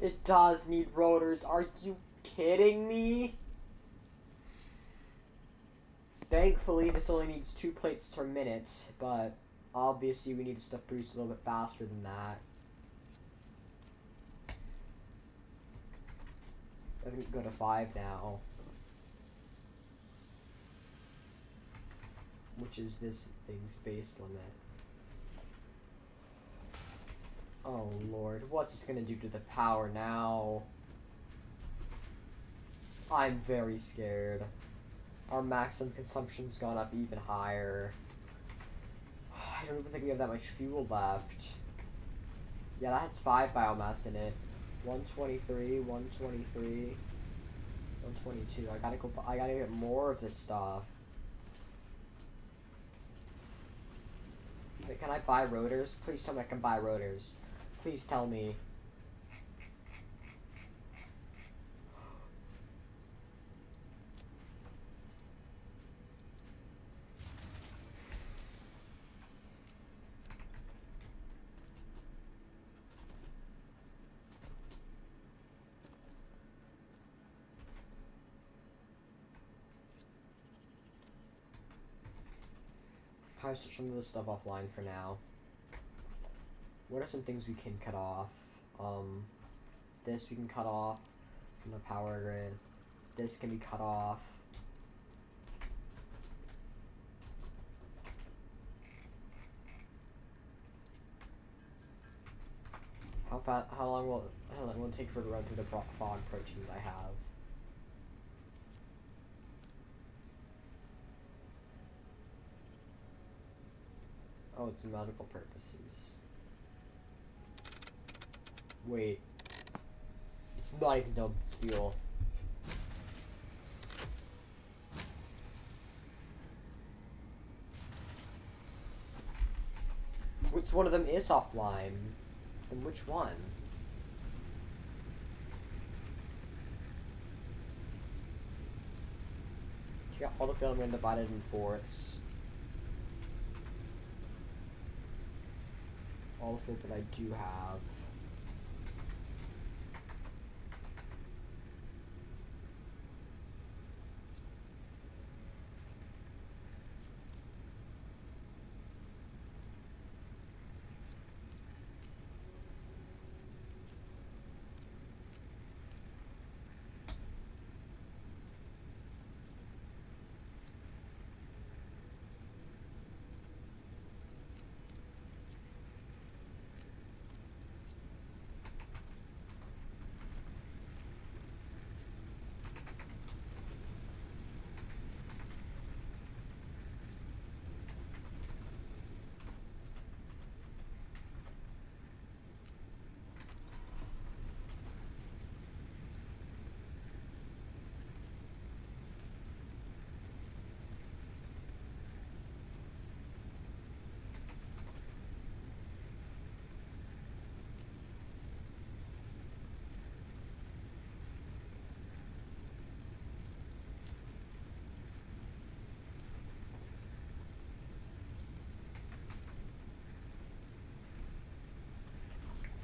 It does need rotors. Are you kidding me? Thankfully, this only needs 2 plates per minute, but obviously we need stuff produced a little bit faster than that. I think we can go to 5 now. Which is this thing's base limit. Oh lord, what's this gonna do to the power now? I'm very scared. Our maximum consumption's gone up even higher. I don't even think we have that much fuel left. Yeah, that has 5 biomass in it. 123, 123, 122. I gotta get more of this stuff. Wait, can I buy rotors? Please tell me I can buy rotors. Please tell me. I'll switch some of this stuff offline for now. What are some things we can cut off? This we can cut off from the power grid. This can be cut off. How long will it take for it to run through the fog proteins I have? Oh, it's medical purposes. Wait. It's not even done with fuel. Which one of them is offline? And which one? You got all the filament divided in fourths. All the food that I do have.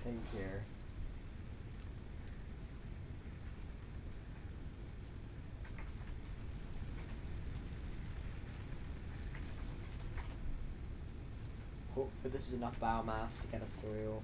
Think here. Hopefully this is enough biomass to get us through.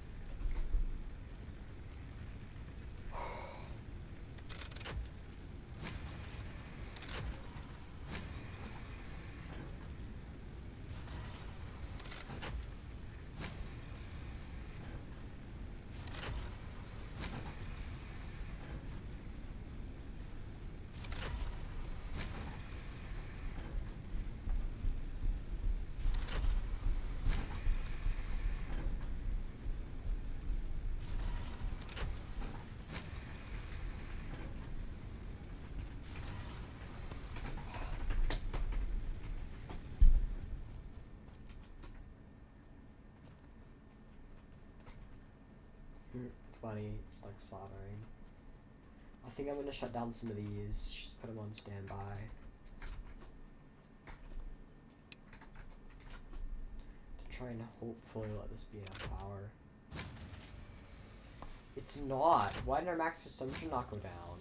Funny, it's like soldering. I think I'm gonna shut down some of these, just put them on standby. To try and hopefully let this be enough power. It's not! Why did our max consumption not go down?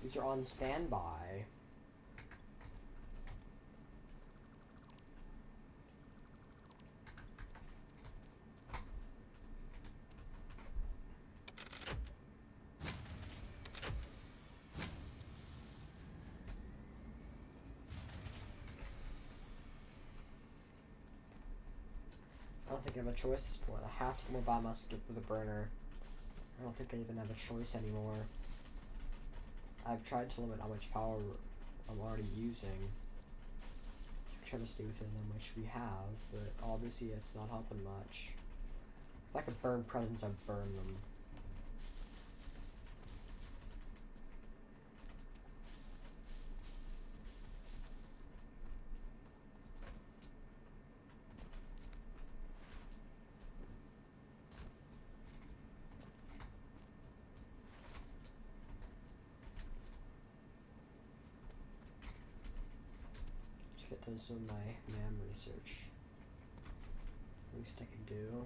These are on standby. I don't think I have a choice at this point. I have to get more biomass to get through the burner. I don't think I even have a choice anymore. I've tried to limit how much power I'm already using. Try to stay within how much we have, but obviously it's not helping much. If I could burn presents, I'd burn them. Get to some of my MAM research. Least I can do.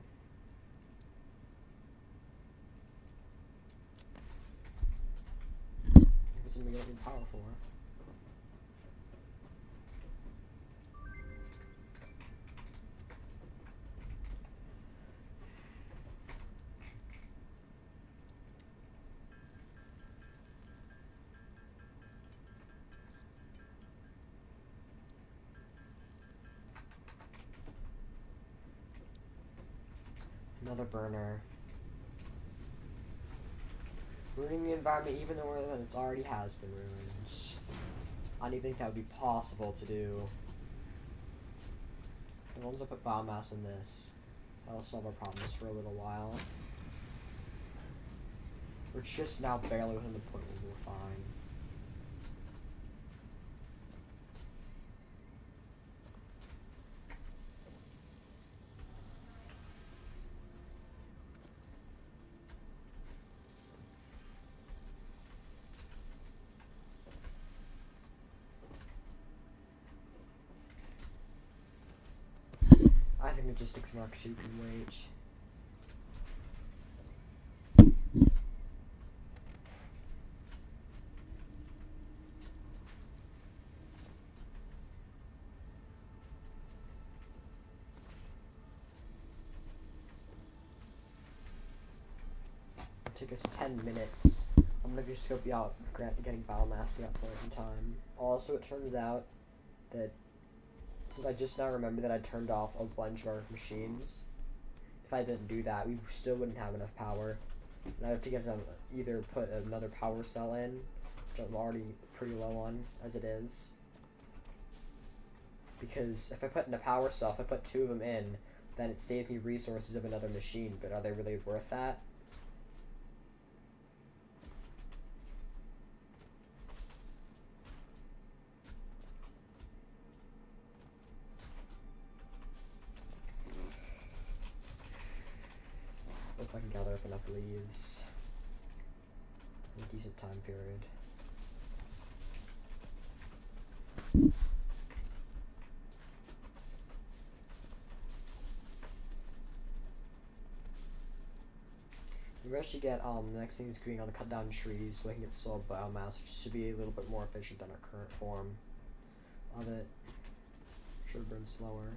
What's gonna be getting power for? Another burner. Ruining the environment even more than it already has been ruined. I don't even think that would be possible to do. As long as I put biomass in this, that'll solve our problems for a little while. We're just now barely within the point where we're fine. I think logistics mark you can wait. It'll take us 10 minutes. I'm gonna just scope you out getting biomass at that point in time. Also, it turns out that since I just now remember that I turned off a bunch of our machines, if I didn't do that, we still wouldn't have enough power. And I have to get them either put another power cell in, which I'm already pretty low on as it is. Because if I put in a power cell, if I put 2 of them in, then it saves me resources of another machine, but are they really worth that? If I can gather up enough leaves in a decent time period. We actually get the next thing is getting on the cut down trees so I can get soil biomass, which should be a little bit more efficient than our current form of it. Should burn slower.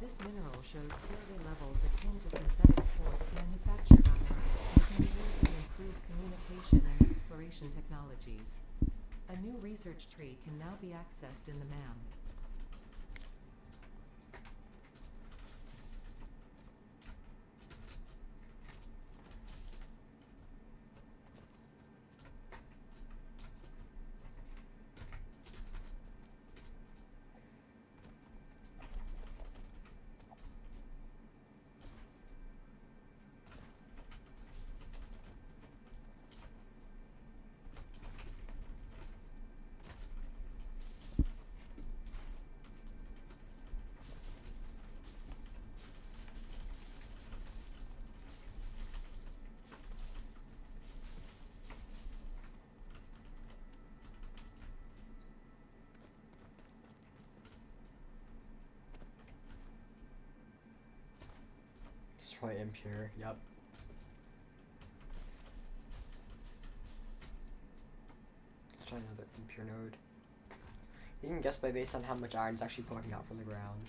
This mineral shows purity levels akin to synthetic quartz manufactured on Earth and can be used to improve communication and exploration technologies. A new research tree can now be accessed in the MAM.
It's probably impure. Yep. Let's try another impure node. You can guess by based on how much iron's actually poking out from the ground.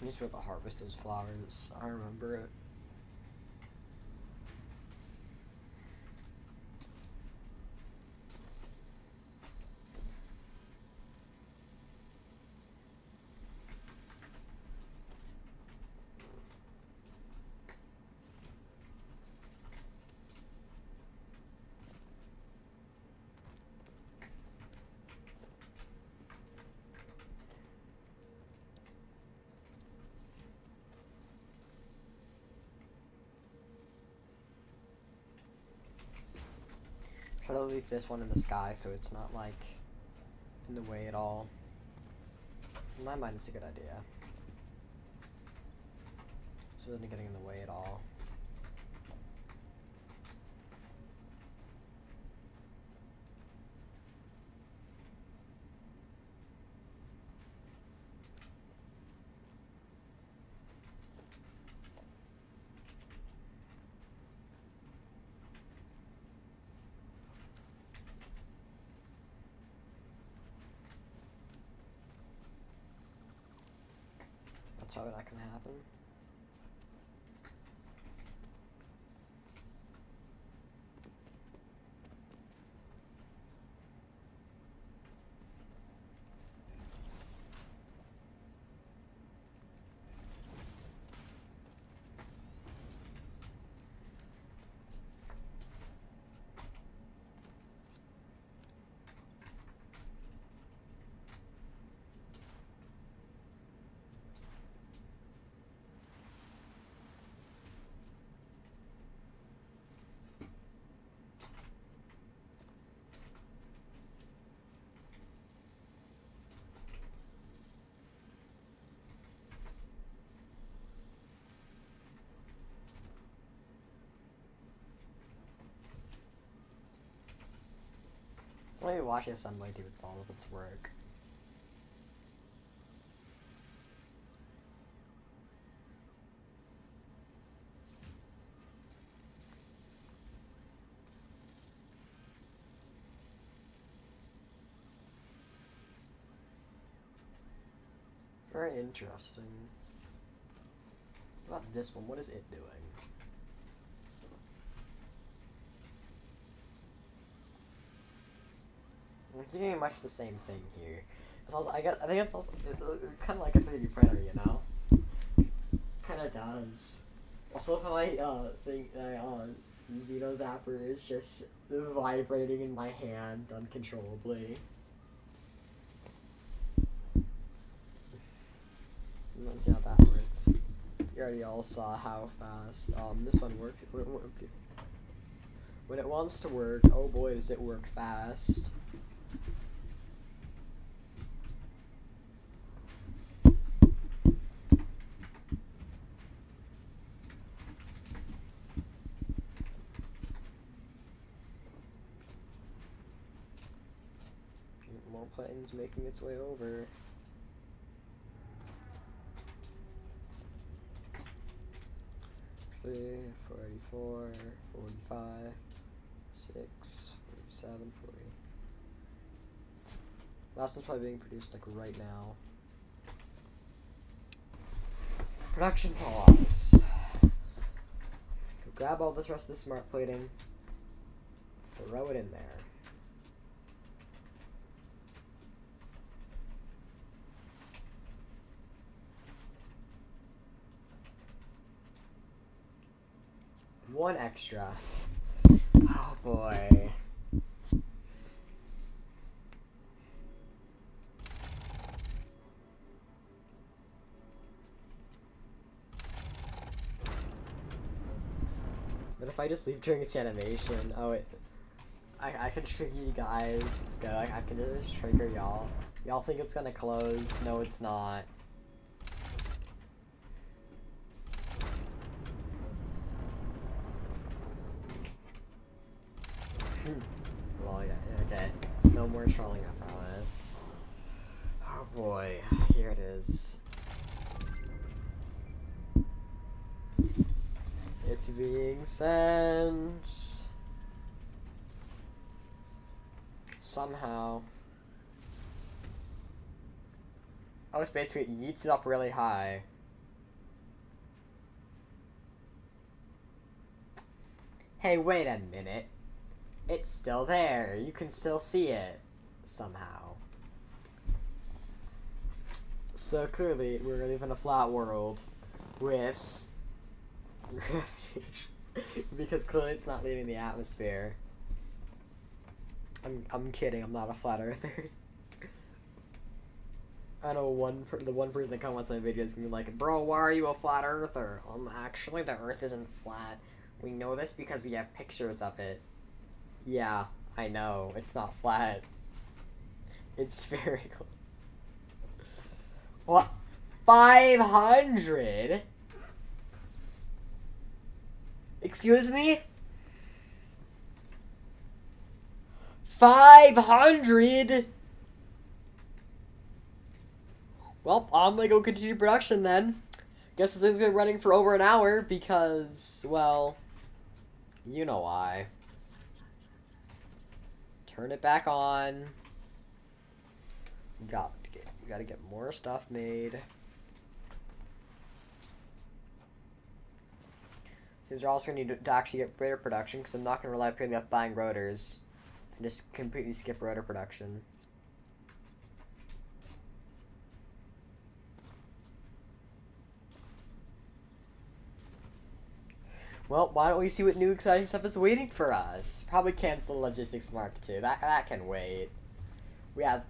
I need to be able to harvest those flowers. I remember it. Try to leave this one in the sky so it's not like in the way at all. In my mind, it's a good idea. So it isn't getting in the way at all. That's probably not gonna happen. Let me watch assembly do all of its work. Very interesting. What about this one? What is it doing? It's doing much the same thing here. It's also, I think it's also kind of like a 3D printer, you know? Kind of does. Also, how I think that Xeno Zapper is just vibrating in my hand uncontrollably. Let's see how that works. You already all saw how fast this one works. When it wants to work, oh boy, does it work fast. More planes making its way over. Three, 44, 45, 6, 47, 40. Last one's probably being produced like right now. Production paused. Grab all this rest of the smart plating, throw it in there. One extra. Oh boy. What if I just leave during its animation? Oh wait. I can trigger you guys. Let's go. I can just trigger y'all. Y'all think it's gonna close? No, it's not. Well, yeah, okay. No more trolling, I promise. Oh boy, here it is. It's being sent. Somehow. Oh, it's basically yeets it up really high. Hey, wait a minute. It's still there. You can still see it. Somehow. So clearly, we're living in a flat world with gravity. Because clearly it's not leaving the atmosphere. I'm kidding. I'm not a flat earther. I know the one person that comments on my video is gonna be like, bro, why are you a flat earther? Actually, the earth isn't flat. We know this because we have pictures of it. Yeah, I know. It's not flat. It's spherical. What? 500? Excuse me? 500? Well, I'm gonna go continue production then. Guess this thing's been running for over an hour because, well, you know why. Turn it back on. We gotta get more stuff made. These are also gonna need to actually get rotor production because I'm not gonna rely purely on buying rotors and just completely skip rotor production. Well, why don't we see what new exciting stuff is waiting for us? Probably cancel Logistics Mark II. That can wait. We have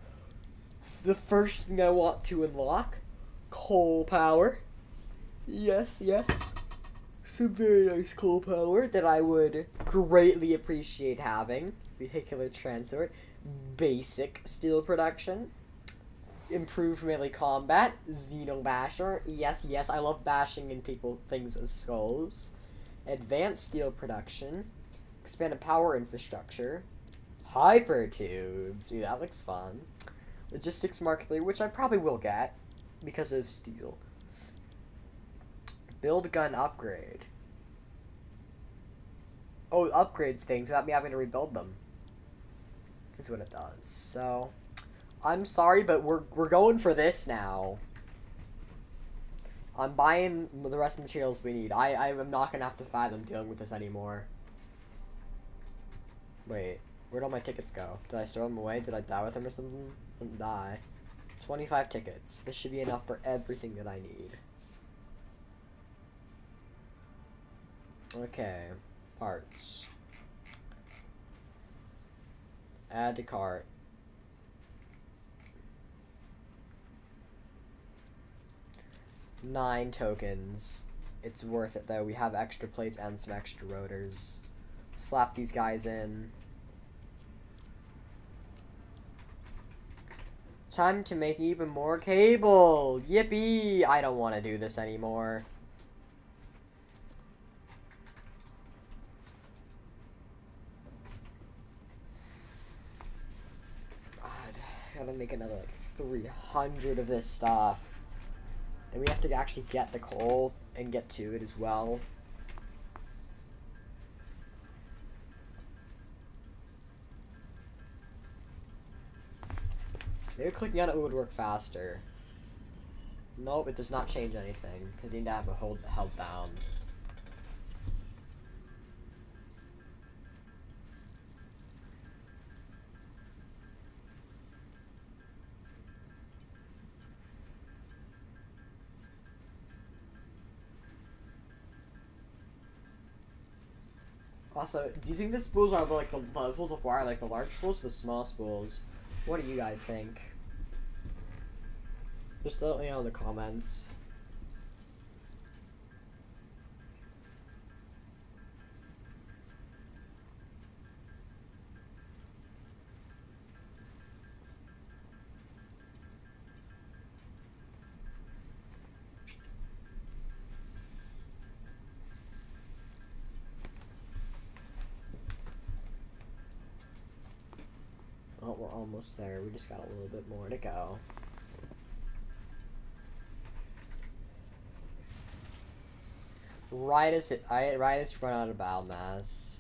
the first thing I want to unlock. Coal power. Yes, yes. Some very nice coal power that I would greatly appreciate having. Vehicular transport. Basic steel production. Improved melee combat. Xeno Basher. Yes, yes, I love bashing in things as skulls. Advanced steel production, expanded power infrastructure, Hyper tubes. See, that looks fun. Logistics Mark III, which I probably will get because of steel. Build gun upgrade. Oh, it upgrades things without me having to rebuild them. That's what it does. So, I'm sorry, but we're going for this now. I'm buying the rest of the materials we need. I'm not gonna have to fathom dealing with this anymore. Wait, where'd all my tickets go? Did I throw them away? Did I die with them or something? Didn't die. 25 tickets. This should be enough for everything that I need. Okay, parts. Add to cart. Nine tokens. It's worth it though. We have extra plates and some extra rotors. Slap these guys in. Time to make even more cable. Yippee! I don't want to do this anymore. God, I gotta make another like 300 of this stuff. And we have to actually get the coal and get to it as well. Maybe clicking on it would work faster. Nope, it does not change anything, because you need to have it held down. Also, do you think the spools are like the spools of wire, like the large spools or the small spools? What do you guys think? Just let me know in the comments. Oh, we're almost there. We just got a little bit more to go. Right as run out of biomass.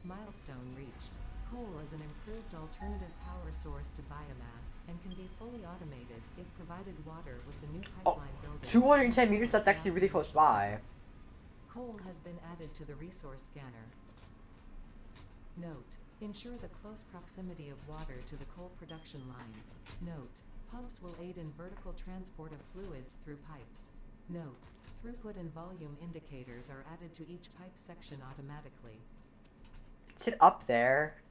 Milestone reached. Coal is an improved alternative power source to biomass and can be fully automated if provided water with the new pipeline building.
210 meters, that's actually really close by.
Coal has been added to the resource scanner. Note: ensure the close proximity of water to the coal production line. Note: pumps will aid in vertical transport of fluids through pipes. Note: throughput and volume indicators are added to each pipe section automatically.
Is it up there?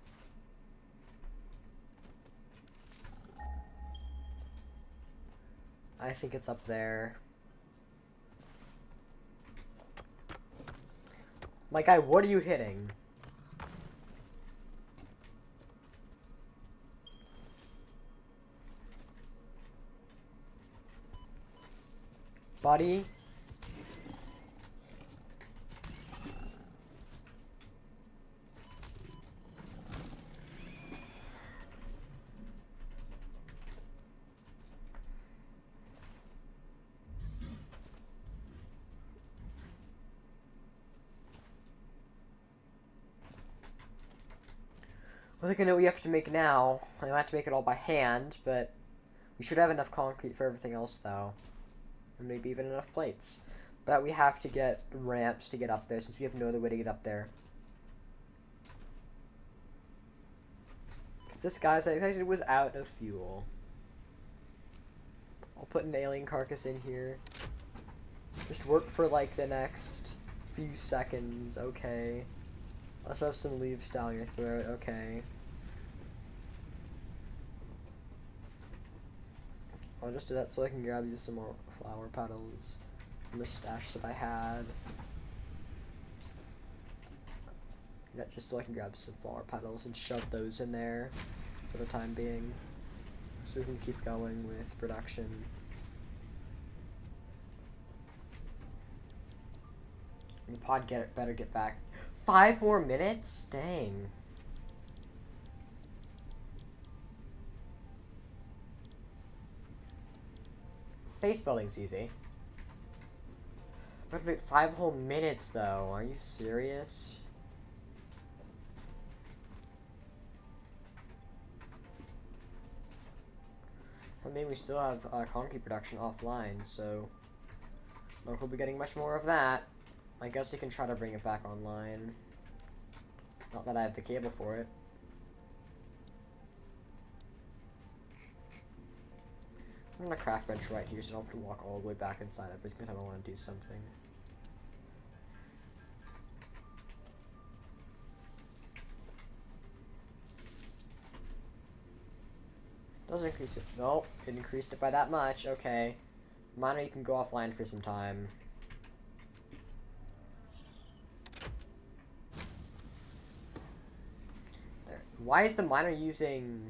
I think it's up there. My guy, what are you hitting? Buddy? I think I know what we have to make now. I don't have to make it all by hand, but we should have enough concrete for everything else, though. And maybe even enough plates. But we have to get ramps to get up there, since we have no other way to get up there. This guy's, I think it was out of fuel. I'll put an alien carcass in here. Just work for like the next few seconds, okay. Let's have some leaves down your throat, okay. I'll just do that so I can grab you some more flower petals from the stash that I had. Yeah, just so I can grab some flower petals and shove those in there for the time being. So we can keep going with production. The pod better get back. 5 more minutes? Dang. Base building's easy. But wait, 5 whole minutes though. Are you serious? I mean, we still have concrete production offline, so we'll be getting much more of that. I guess we can try to bring it back online. Not that I have the cable for it. I'm gonna craft bench right here so I don't have to walk all the way back inside every time I want to do something. Doesn't increase it. Nope, it increased it by that much. Okay. Miner, you can go offline for some time. There. Why is the miner using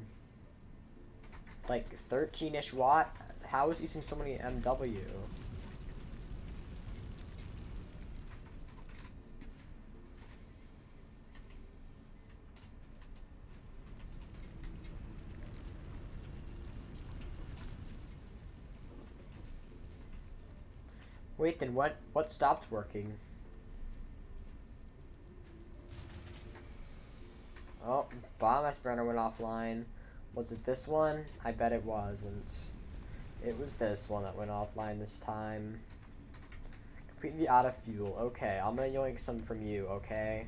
like 13-ish watt? How is it using so many MW? Wait, then what stopped working? Oh, biomass burner went offline. Was it this one? I bet it wasn't. It was this one that went offline this time. Completely out of fuel. Okay, I'm gonna yoink some from you, okay?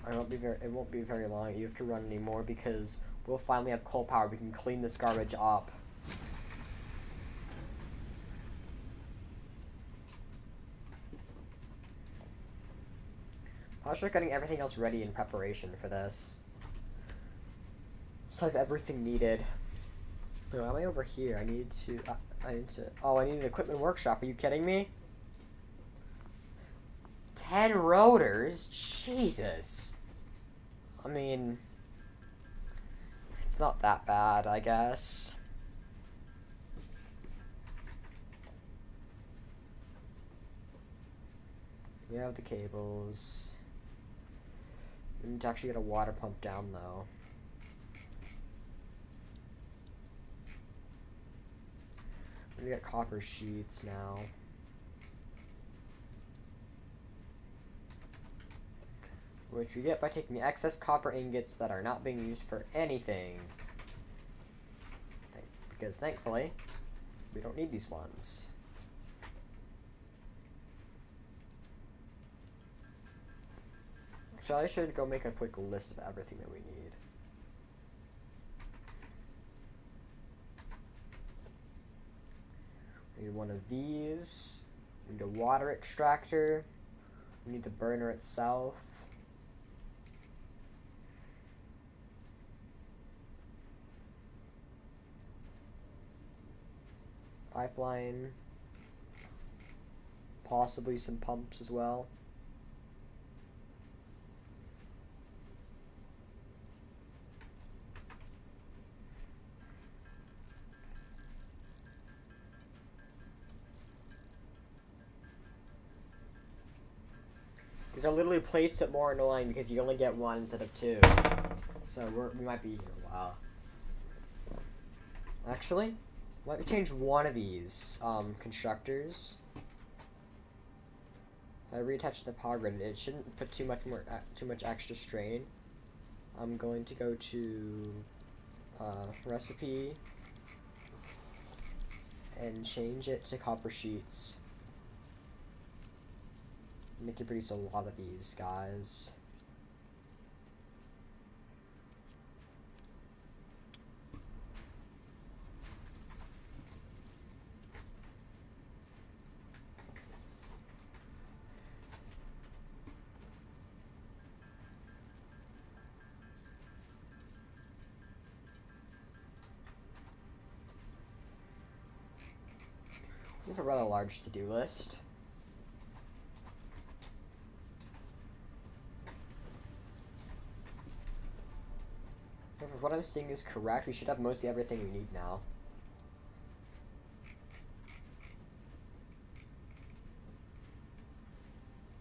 It won't be very long. You have to run anymore because we'll finally have coal power. We can clean this garbage up. I'll start getting everything else ready in preparation for this. So I have everything needed. No, am I over here? I need to. Oh, I need an equipment workshop. Are you kidding me? 10 rotors? Jesus. I mean, it's not that bad, I guess. We have the cables. We need to actually get a water pump down, though. We got copper sheets now. Which we get by taking the excess copper ingots that are not being used for anything. Because thankfully, we don't need these ones. So I should go make a quick list of everything that we need. We need one of these. We need a water extractor. We need the burner itself. Pipeline. Possibly some pumps as well. These are literally plates that more annoying because you only get one instead of two. So we might be here a while. Actually, let me change one of these constructors. If I reattach the power grid, it shouldn't put too much extra strain. I'm going to go to recipe and change it to copper sheets. Make you produce a lot of these guys. We have a rather large to-do list. If what I'm seeing is correct, we should have mostly everything we need now.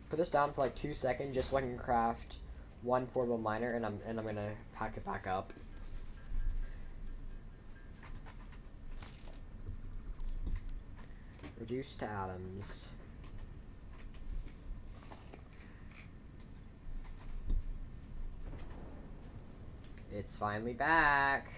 put this down for like 2 seconds just so I can craft one portable miner, and I'm gonna pack it back up. Reduce to atoms. It's finally back.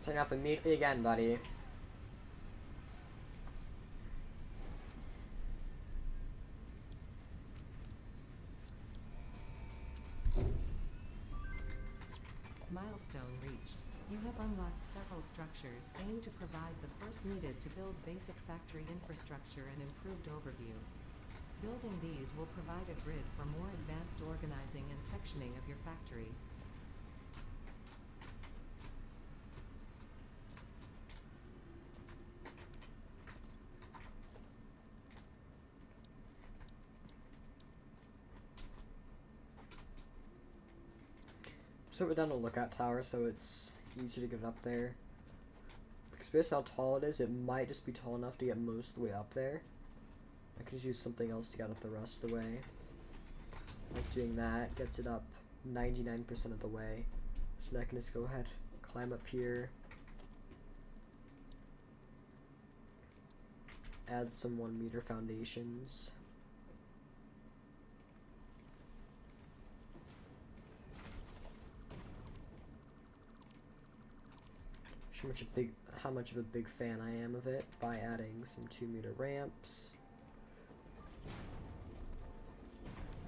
Turn off immediately again, buddy.
Milestone reached. You have unlocked several structures aimed to provide the first needed to build basic factory infrastructure and improved overview. Building these will provide a grid for more advanced organizing and sectioning of your factory.
So we're down a lookout tower, so it's easier to get up there. Because based on how tall it is, it might just be tall enough to get most of the way up there. I could just use something else to get up the rest of the way. Like doing that gets it up 99% of the way. So now I can just go ahead, climb up here, add some 1 meter foundations. How much of a big fan I am of it by adding some 2 meter ramps.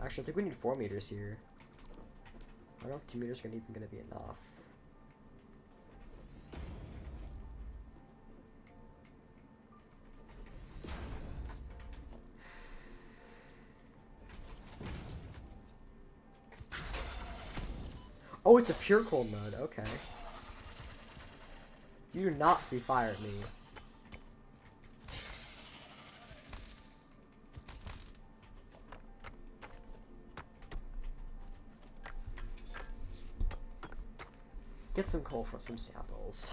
Actually, I think we need 4 meters here. I don't know if 2 meters are even gonna be enough. Oh, it's a pure cold mode. Okay. You do not be fire at me. Get some coal for some samples.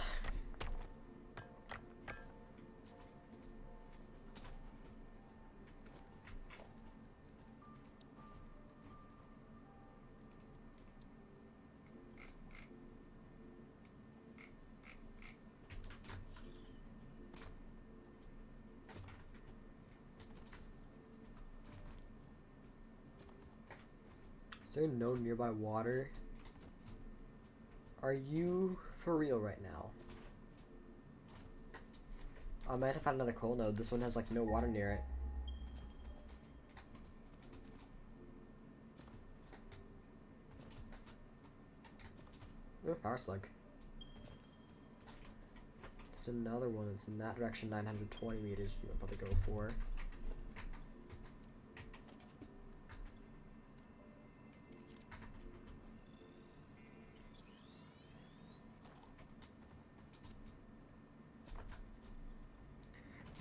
Is there no nearby water? Are you for real right now? I might have to find another coal node. This one has like no water near it. Ooh, power slug. There's another one that's in that direction, 920 meters. I'm about to go for.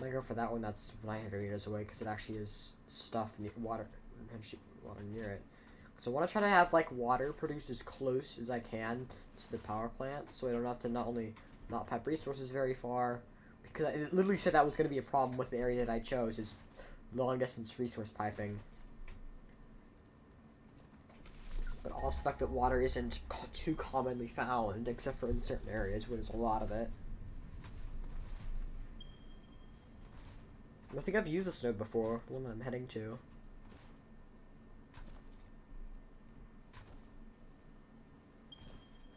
I go for that one that's 900 meters away because it actually is stuff water near it. So I want to try to have like water produced as close as I can to the power plant, so I don't have to not only not pipe resources very far, because it literally said that was going to be a problem with the area that I chose is long distance resource piping. But also the fact that water isn't too commonly found except for in certain areas where there's a lot of it. I don't think I've used this node before, the one that I'm heading to.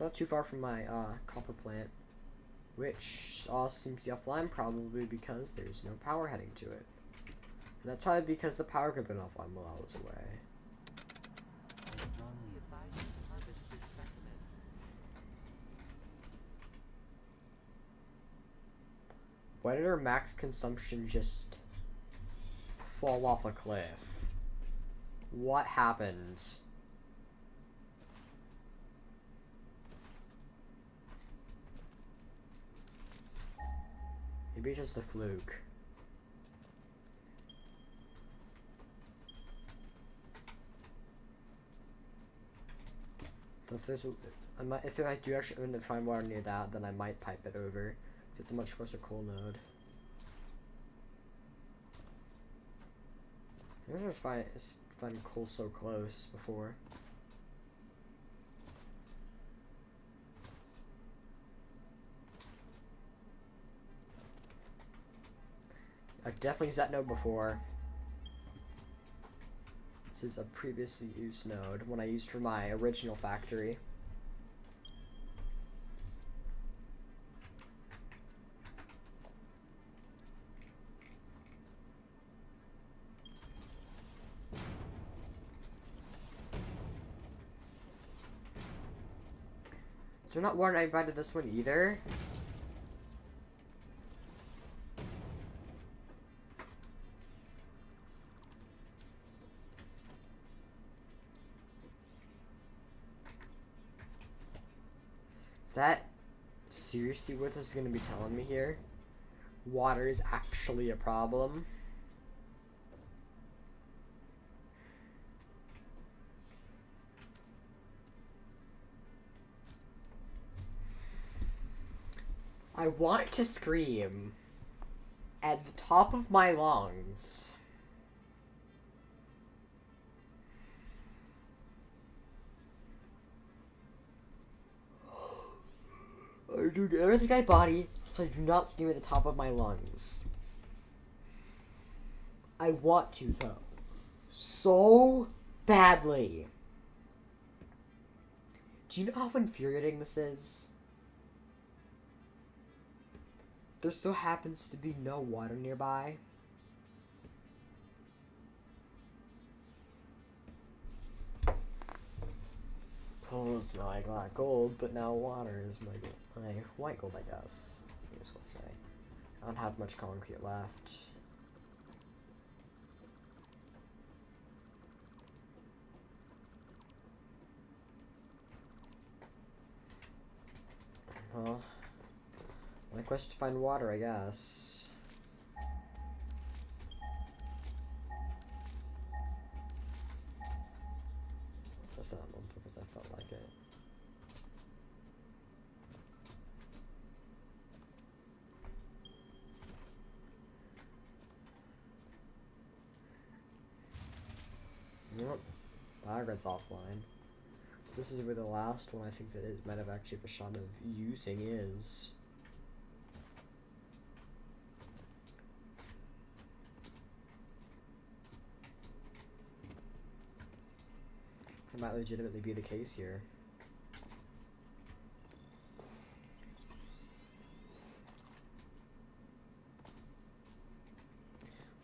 Not too far from my copper plant, which also seems to be offline, probably because there's no power heading to it. And that's probably because the power could have been offline while I was away.
I strongly advise you to harvest this specimen.
Why did our max consumption just fall off a cliff? What happened? Maybe it's just a fluke. So if there's, if I do actually end up find water near that, then I might pipe it over. It's a much closer coal node. I never find coal so close before. I've definitely used that node before. This is a previously used node, one I used for my original factory. Is there not water nearby to this one either? Is that seriously what this is going to be telling me here? Water is actually a problem? I want to scream at the top of my lungs. I do everything I body, so I do not scream at the top of my lungs. I want to though. So badly. Do you know how infuriating this is? There still happens to be no water nearby. Coal is my black gold, but now water is my white gold, I guess. I guess we'll say. I don't have much concrete left. Well, my quest to find water, I guess. That's not one because I felt like it. Nope. Bagrad's offline. So this is where the last one I think that it might have actually have a shot of using is. It might legitimately be the case here.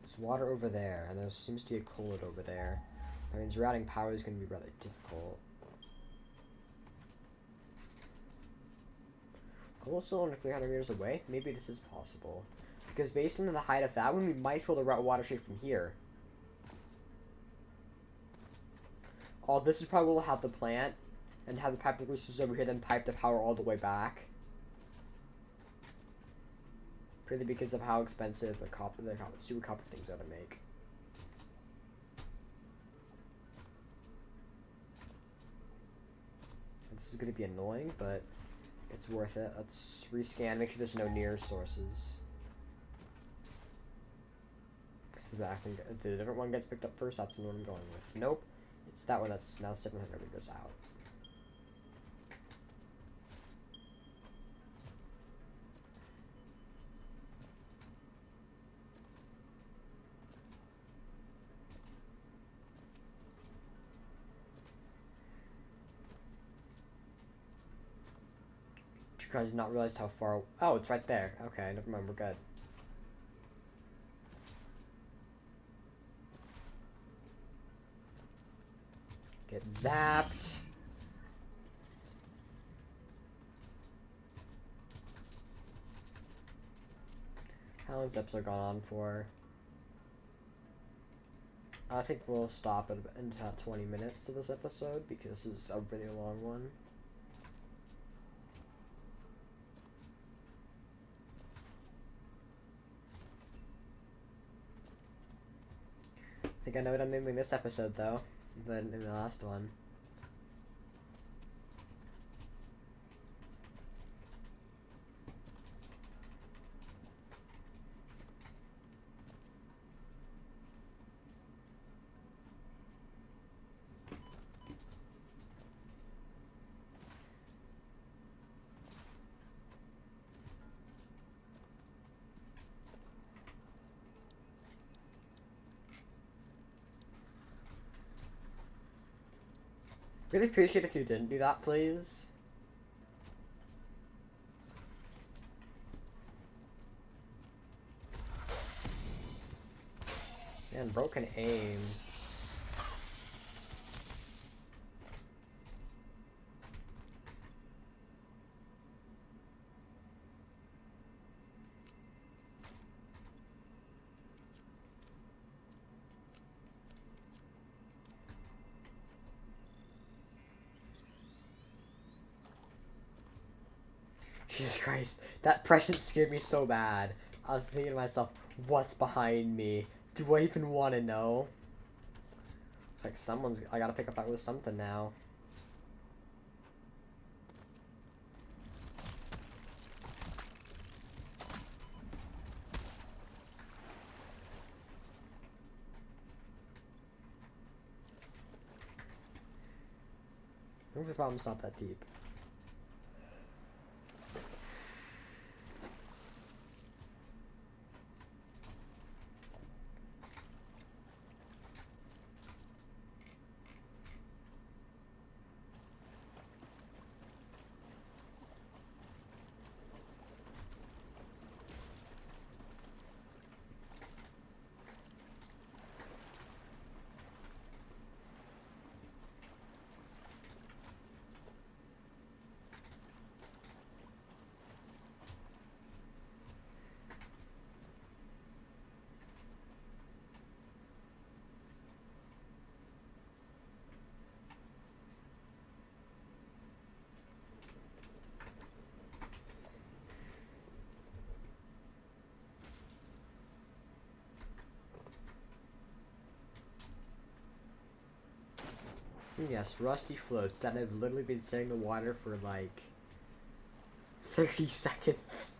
There's water over there, and there seems to be a coal over there. That means routing power is going to be rather difficult. Coal is still only 300 meters away. Maybe this is possible. Because based on the height of that one, we might be able to route water straight from here. Oh, this is probably we'll have the plant and have the pipe the resources over here, then pipe the power all the way back. Purely because of how expensive the super copper things are to make. This is going to be annoying, but it's worth it. Let's rescan, make sure there's no near sources. If the different one gets picked up first, that's the one I'm going with. Nope. It's that one that's now 700 meters out. I did not realize how far. Oh, it's right there. Okay, never mind. We're good. Get zapped. How long is this episode gone on for? I think we'll stop at about 20 minutes of this episode because this is a really long one. I think I know what I'm naming this episode though, than in the last one. Really appreciate if you didn't do that, please. Man, broken aim. Jesus Christ, that prescience scared me so bad. I was thinking to myself, what's behind me? Do I even want to know? It's like someone's... I gotta pick up that with something now. I think the problem's not that deep. Yes, rusty floats that have literally been sitting in the water for like 30 seconds.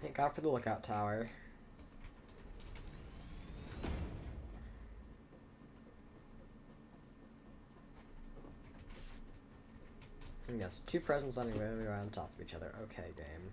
Thank God for the lookout tower. And yes, two presents on top of each other. Okay, game.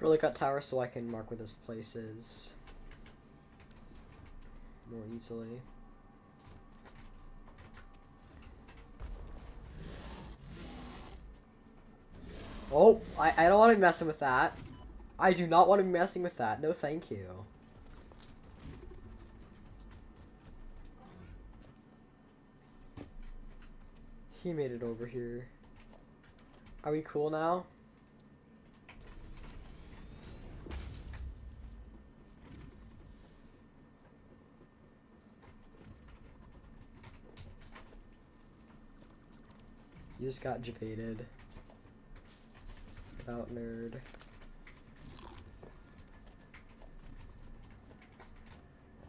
Really cut tower so I can mark where this place is more easily. Oh, I don't want to be messing with that. I do not want to be messing with that. No, thank you. He made it over here. Are we cool now? You just got debated. Get out, nerd.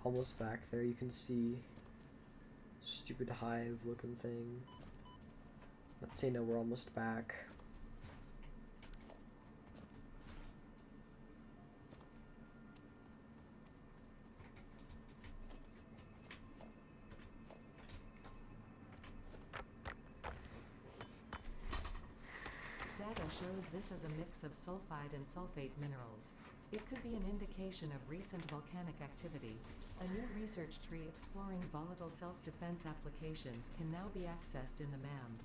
Almost back there, you can see stupid hive looking thing. Let's say no, we're almost back.
Data shows this as a mix of sulfide and sulfate minerals. It could be an indication of recent volcanic activity. A new research tree exploring volatile self-defense applications can now be accessed in the MAM.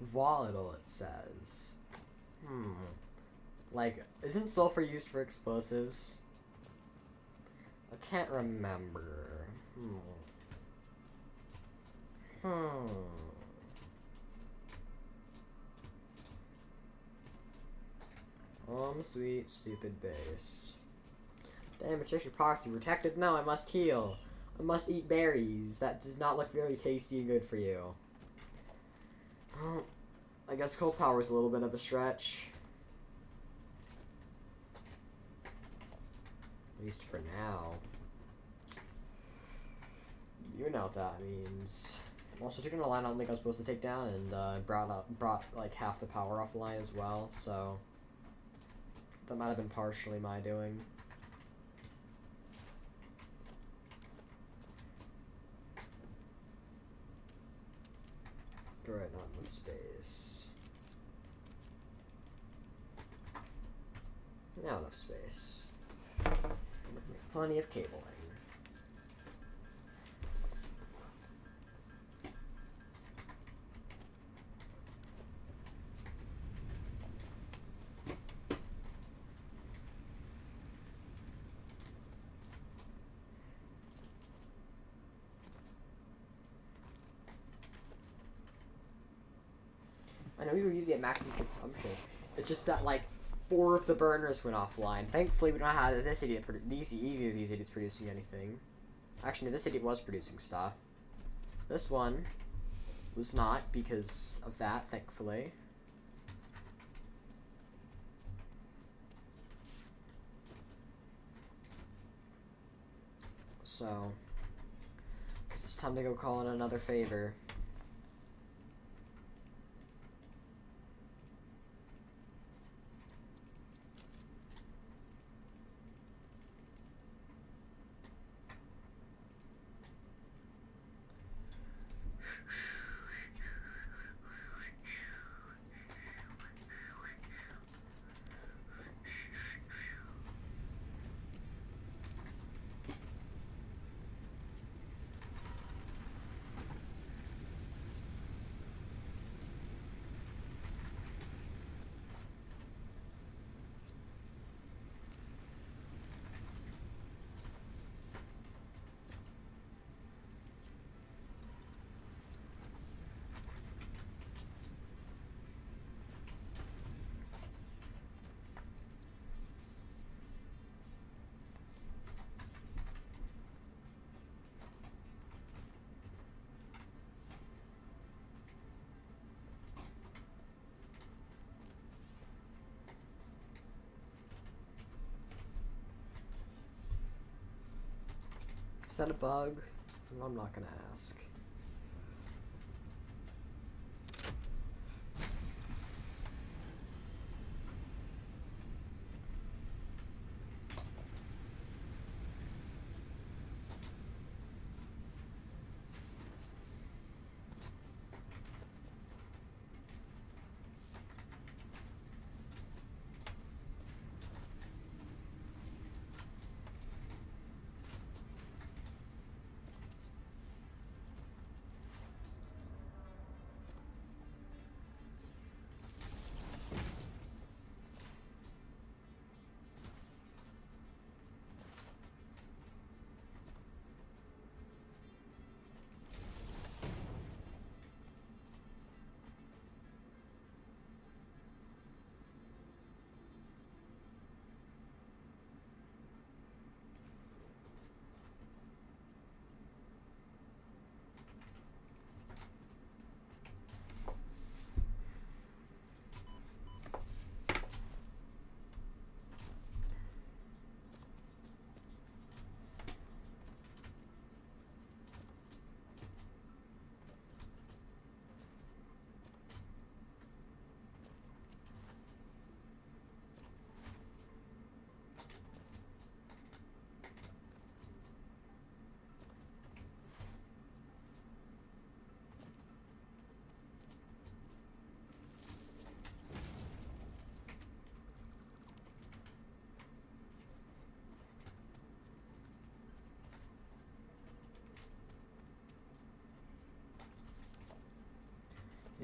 Volatile, it says. Like, isn't sulfur used for explosives? I can't remember. Sweet, stupid base. Damn, it's actually proxy protected. No, I must heal. I must eat berries. That does not look very tasty and good for you. Well, I guess cold power is a little bit of a stretch. At least for now. You know what that means. Also, taking a line I don't think I was supposed to take down, and brought like half the power off the line as well, so that might have been partially my doing. Right, not enough space. Not enough space. Plenty of cabling. I know we were using it at maximum consumption. It's just that like 4 of the burners went offline. Thankfully, we don't have this idiot. Either of these idiots producing anything. Actually, this idiot was producing stuff. This one was not because of that. Thankfully. So it's time to go call in another favor. Is that a bug? Well, I'm not gonna ask.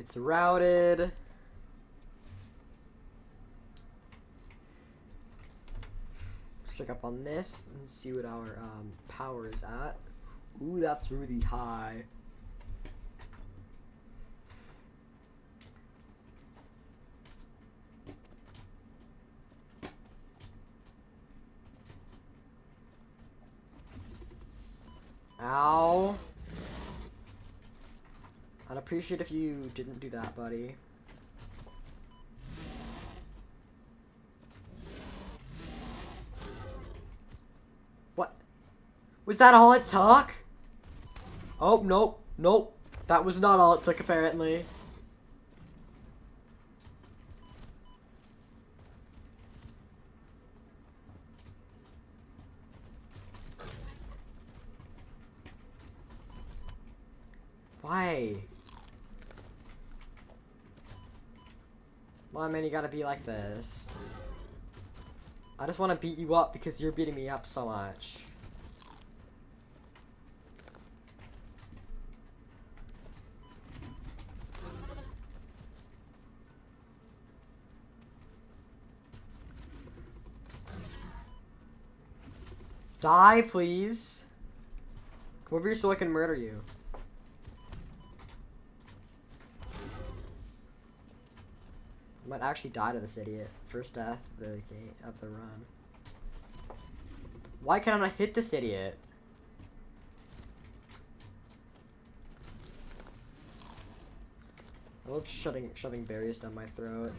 It's routed. Check up on this and see what our power is at. Ooh, that's really high. Ow. I'd appreciate if you didn't do that, buddy. What? Was that all it took? Oh, nope. Nope. That was not all it took, apparently. Why? Why, man, you gotta be like this? I just want to beat you up because you're beating me up so much. Die, please. Come over here so I can murder you. I might actually die to this idiot. First death of the run. Why can't I hit this idiot? I love shoving berries down my throat.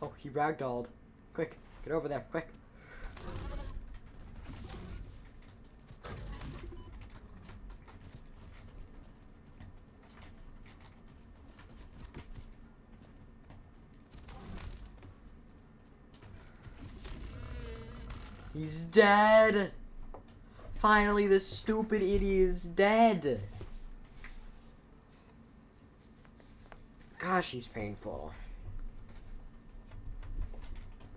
Oh, he ragdolled. Quick, get over there, quick. He's dead! Finally, this stupid idiot is dead! Gosh, he's painful.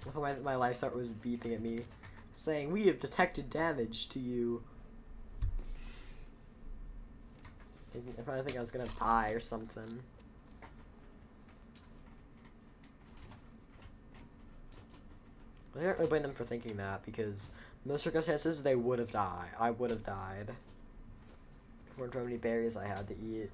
I thought my life start was beeping at me, saying, "We have detected damage to you." If I think I was gonna die or something. I can't really blame them for thinking that, because in those circumstances, they would have died. I would have died. If weren't how many berries I had to eat.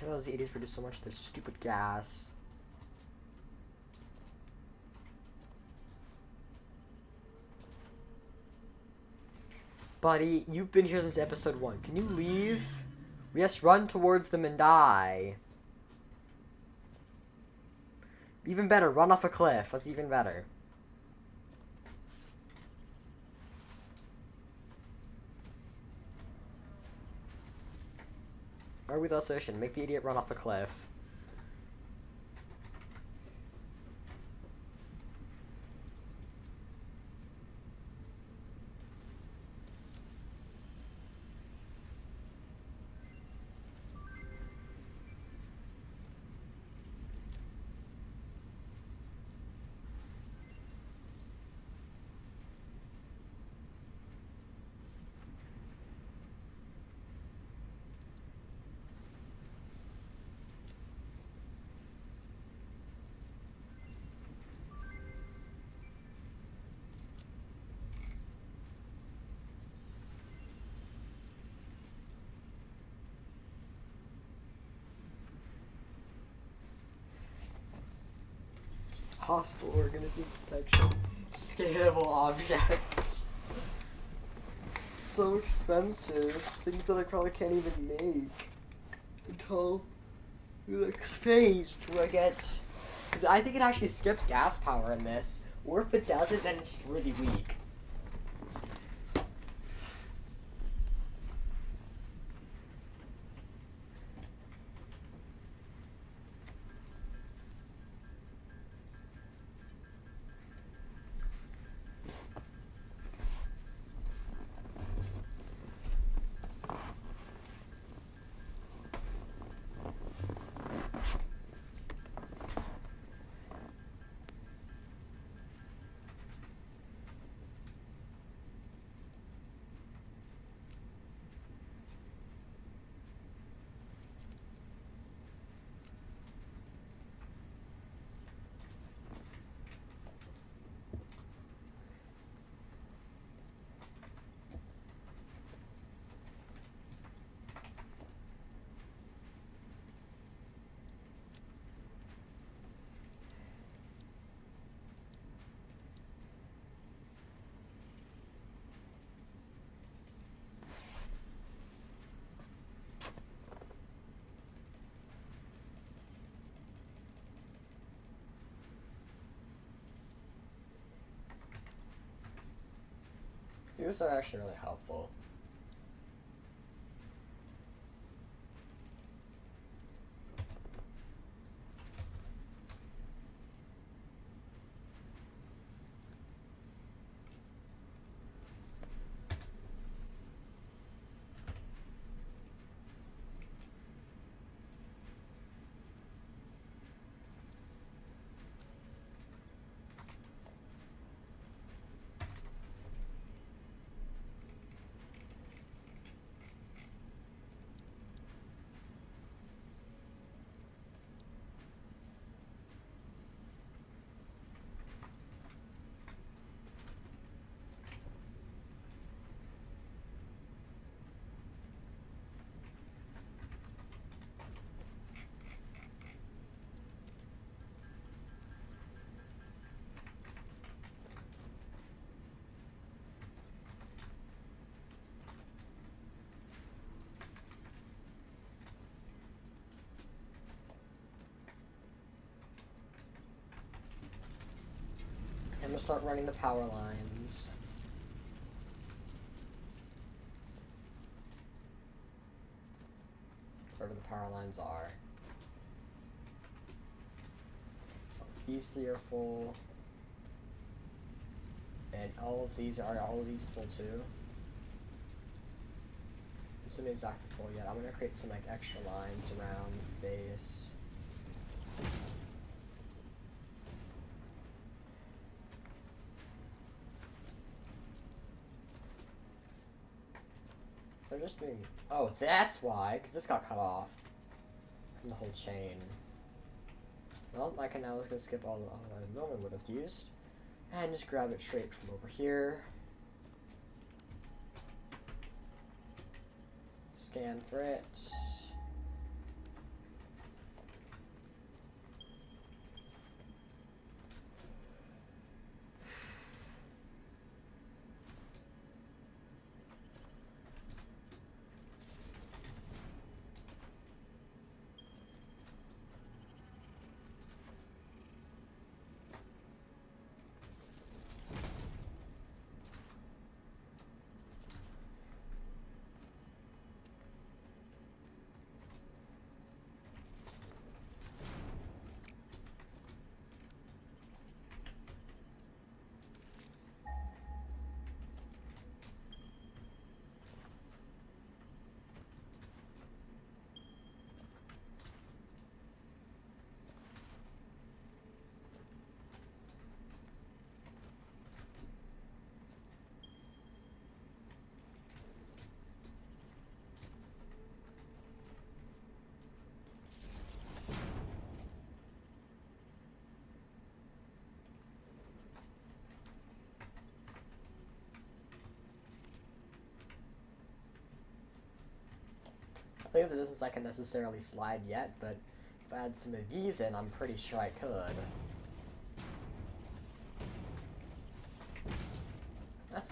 Those idiots produce so much of their stupid gas. Buddy, you've been here since episode 1. Can you leave? Yes, run towards them and die. Even better, run off a cliff. That's even better. Or with association, make the idiot run off a cliff. Hostile organism detection. Scalable objects. So expensive. Things that I probably can't even make until the next phase where I get. Because I think it actually skips gas power in this. Or if it doesn't, then it's just really weak. These are actually really helpful. I'm gonna start running the power lines. Wherever the power lines are. These three are full. And all of these full too? This isn't exactly full yet. I'm gonna create some like extra lines around the base. They're just doing. Oh, that's why, because this got cut off from the whole chain. Well, I can now go skip all I normally would have used and just grab it straight from over here. Scan for it. I think there's a distance I can necessarily slide yet, but if I add some of these in, I'm pretty sure I could.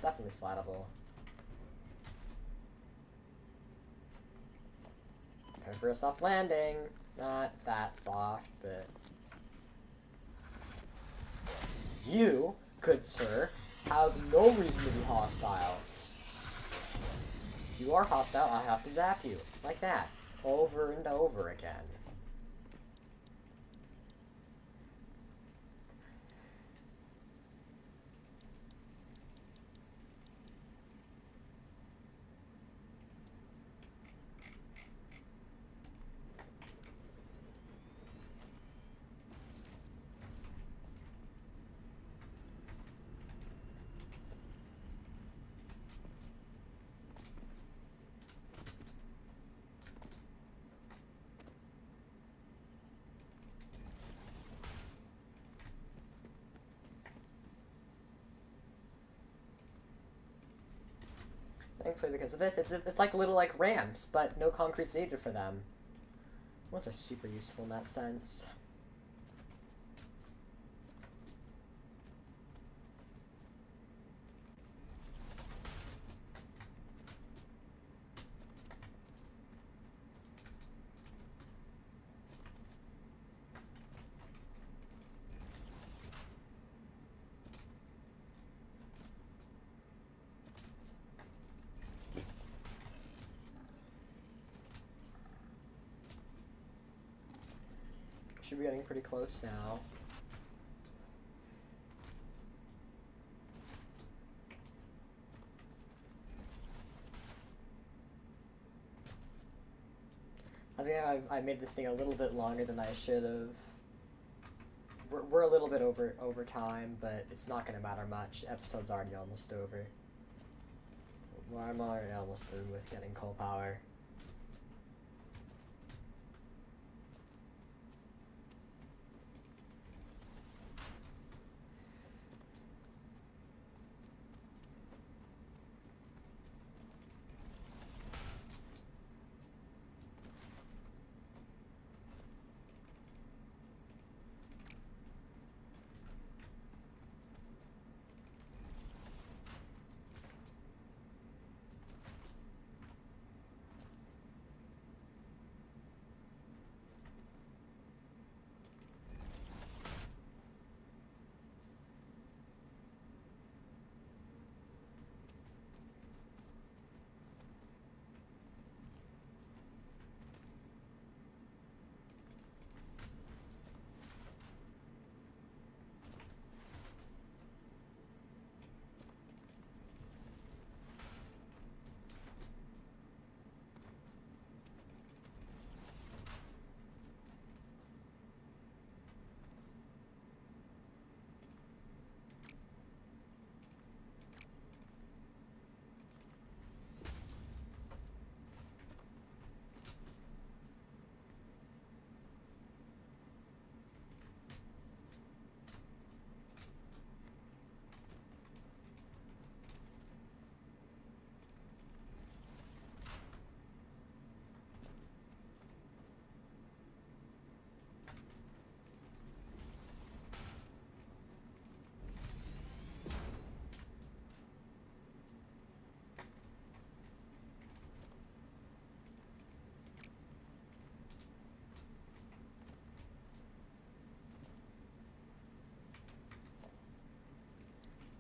definitely slidable. Prepare for a soft landing. Not that soft, but... You, good sir, have no reason to be hostile. If you are hostile, I have to zap you. Like that. Over and over again. Thankfully, because of this, it's like little like ramps, but no concrete's needed for them. Ones are super useful in that sense. Should be getting pretty close now. I think I made this thing a little bit longer than I should have. We're a little bit over time, but it's not gonna matter much. The episode's already almost over. Well, I'm already almost done with getting coal power.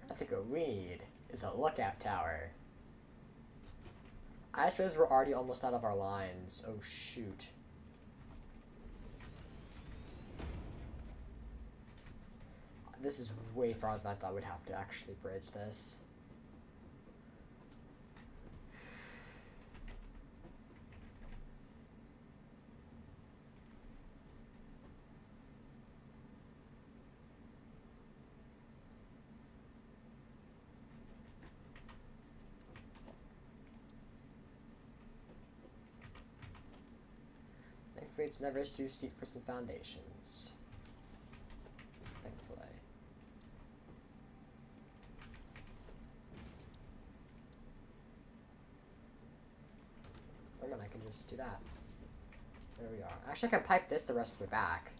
I think what we need is a lookout tower. I suppose we're already almost out of our lines. Oh shoot. This is way farther than I thought we'd have to actually bridge this. Thankfully, it's never too steep for some foundations. Thankfully. Or then I can just do that. There we are. Actually, I can pipe this the rest of the way back.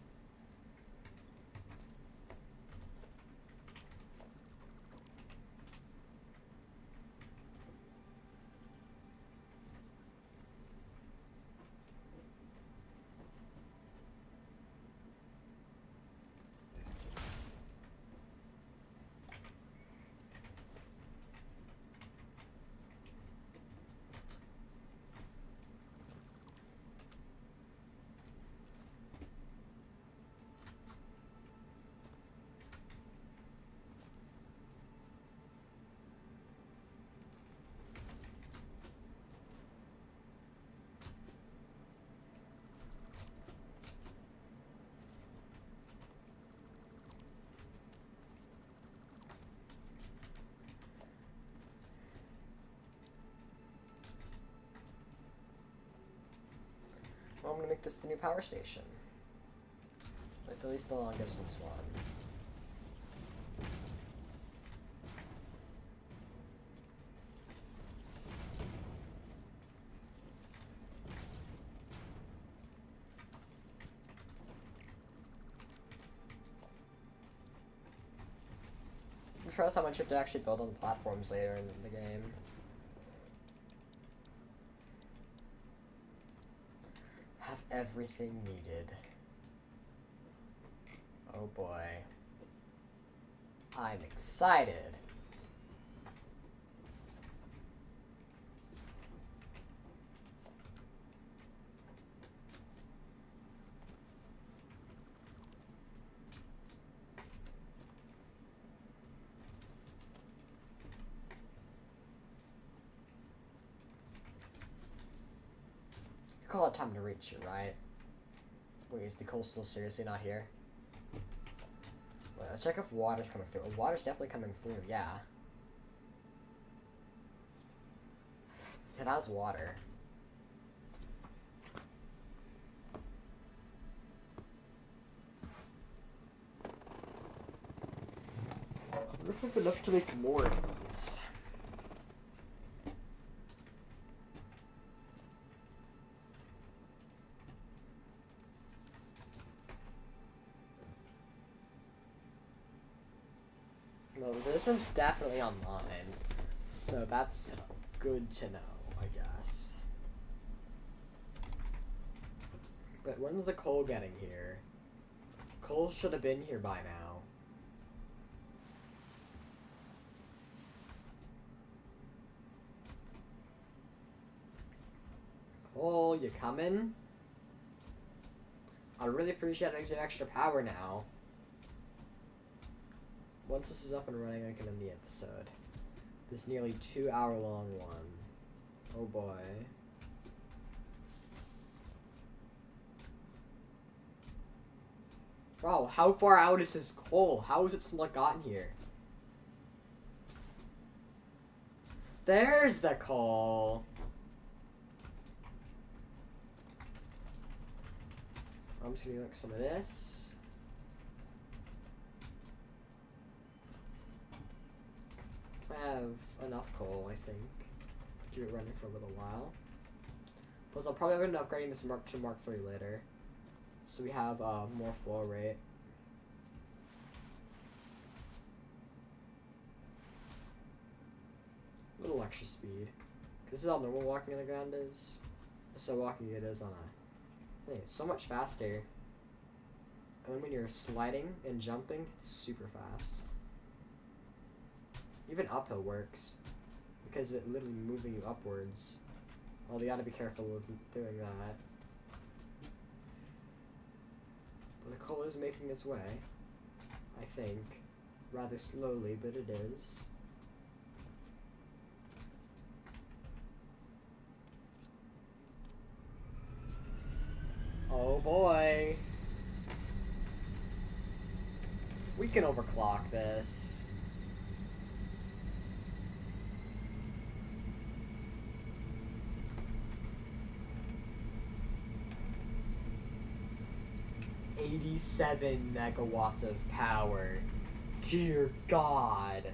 Well, I'm gonna make this the new power station. Like, at least the long distance one. I'm surprised how much you have to actually build on the platforms later in the game. Have everything needed. Oh boy. I'm excited. You call it time to reach it, right? Wait, is the coal still seriously not here? Wait, let's check if water's coming through. Oh, water's definitely coming through, yeah. Yeah, that was water. I wonder if I have enough to make more of these. Well, this one's definitely online, so that's good to know, I guess. But when's the coal getting here? Coal should have been here by now. Coal, you coming? I really appreciate having some extra power now. Once this is up and running, I can end the episode. This nearly 2-hour-long one. Oh boy. Bro, how far out is this coal? How has it still gotten here? There's the coal. I'm just gonna make some of this. I have enough coal, I think, to keep it running for a little while. Plus, I'll probably end up upgrading this Mark to Mark 3 later, so we have more flow rate. A little extra speed. This is how normal walking on the ground is. So walking it is on a thing. It's so much faster. And then when you're sliding and jumping, it's super fast. Even uphill works, because it's literally moving you upwards. Well, you gotta be careful with doing that. But the coal is making its way, I think. Rather slowly, but it is. Oh boy. We can overclock this. $87 megawatts of power. Dear God.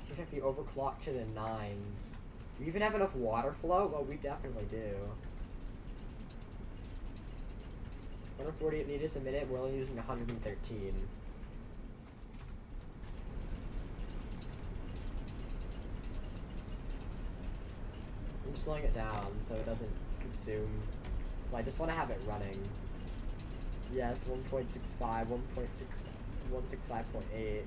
Looks like the overclock to the 9s. Do we even have enough water flow? Well, we definitely do. 148 liters a minute, we're only using 113. I'm slowing it down so it doesn't consume. Well, I just want to have it running. Yes, 1.65, 165.8.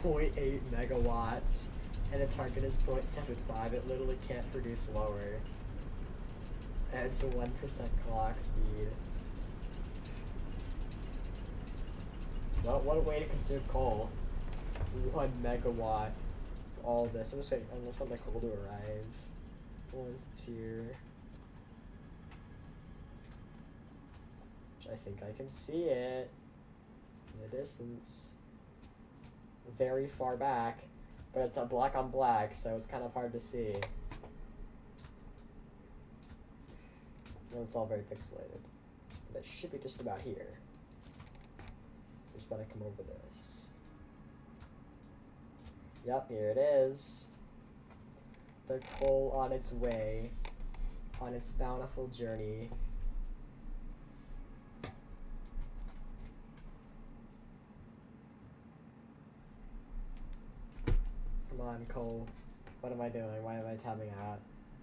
0.8 megawatts. And the target is 0.75. It literally can't produce lower. And it's a 1% clock speed. Well, what a way to conserve coal. 1 megawatt for all this. I'm just waiting for the coal to arrive. Once it's here. Which I think I can see it in the distance. Very far back. But it's a black on black, so it's kind of hard to see. Well, it's all very pixelated. But it should be just about here. Just gotta come over this. Yep, here it is. The coal on its way, on its bountiful journey. Come on, coal. What am I doing? Why am I tabbing out?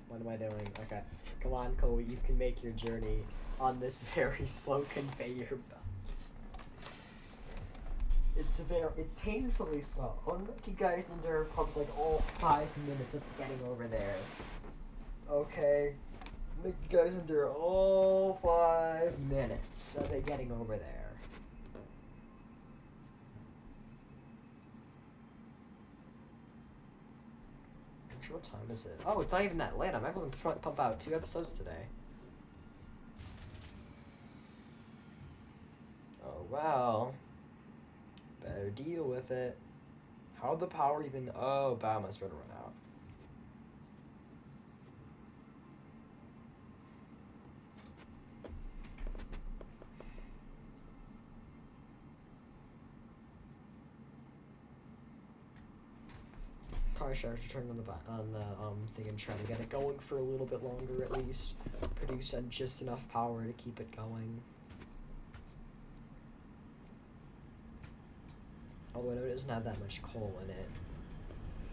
What am I doing? Okay. Come on, Cole, you can make your journey on this very slow conveyor belt. It's painfully slow. I'll make you guys endure probably like all 5 minutes of getting over there. Okay. Make you guys endure all 5 minutes of it getting over there. What time is it? Oh, it's not even that late. I'm able to pump out 2 episodes today. Oh, wow. Better deal with it. How'd the power even... Oh, biomass better run out. Probably should actually turn on the thing and try to get it going for a little bit longer at least. Produce just enough power to keep it going. Although I know it doesn't have that much coal in it.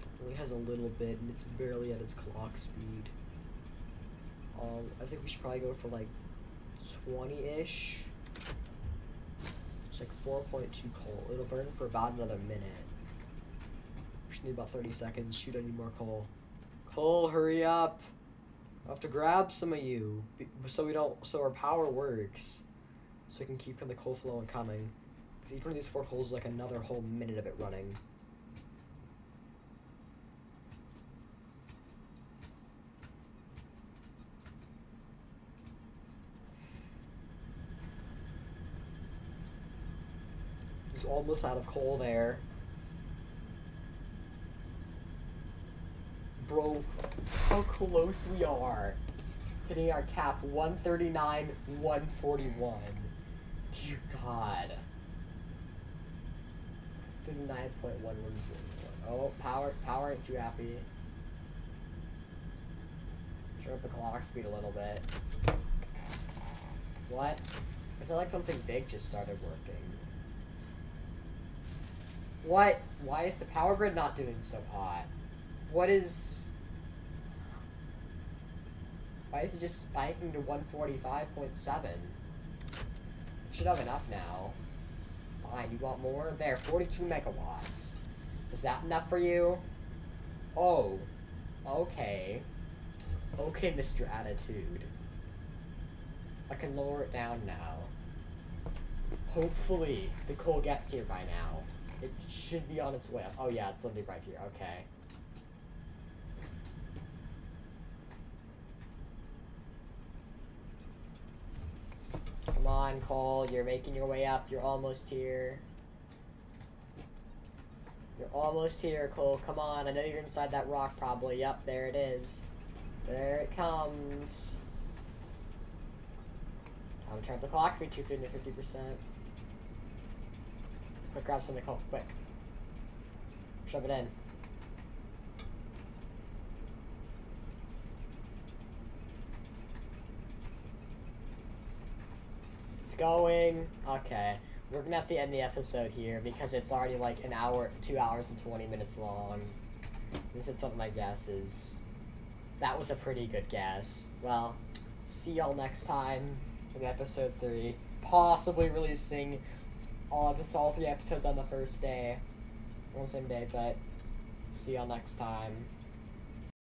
It only has a little bit and it's barely at its clock speed. I think we should probably go for like 20-ish. It's like 4.2 coal. It'll burn for about another minute. Just need about 30 seconds. Shoot, I need more coal. Cole, hurry up! I have to grab some of you, so our power works. So we can keep the coal flow and coming. Because each one of these 4 coals is like another whole minute of it running. He's almost out of coal there. Bro, how close we are. Hitting our cap 139, 141. Dear God. 39.114. Oh, power ain't too happy. Turn up the clock speed a little bit. What? I feel like something big just started working. What? Why is the power grid not doing so hot? What is... Why is it just spiking to 145.7? It should have enough now. Fine, you want more? There, 42 megawatts. Is that enough for you? Oh. Okay. Okay, Mr. Attitude. I can lower it down now. Hopefully, the coal gets here by now. It should be on its way up. Oh yeah, it's literally right here. Okay. Come on, Cole. You're making your way up. You're almost here. You're almost here, Cole. Come on. I know you're inside that rock, probably. Yep, there it is. There it comes. I'm gonna turn up the clock for 250%. Quick, grab something, Cole. Quick. Shove it in. It's going. Okay. We're gonna have to end the episode here because it's already like an hour, 2 hours and 20 minutes long. This is what my guess is. That was a pretty good guess. Well, see y'all next time in episode 3. Possibly releasing all 3 episodes on the first day. On the same day, but see y'all next time.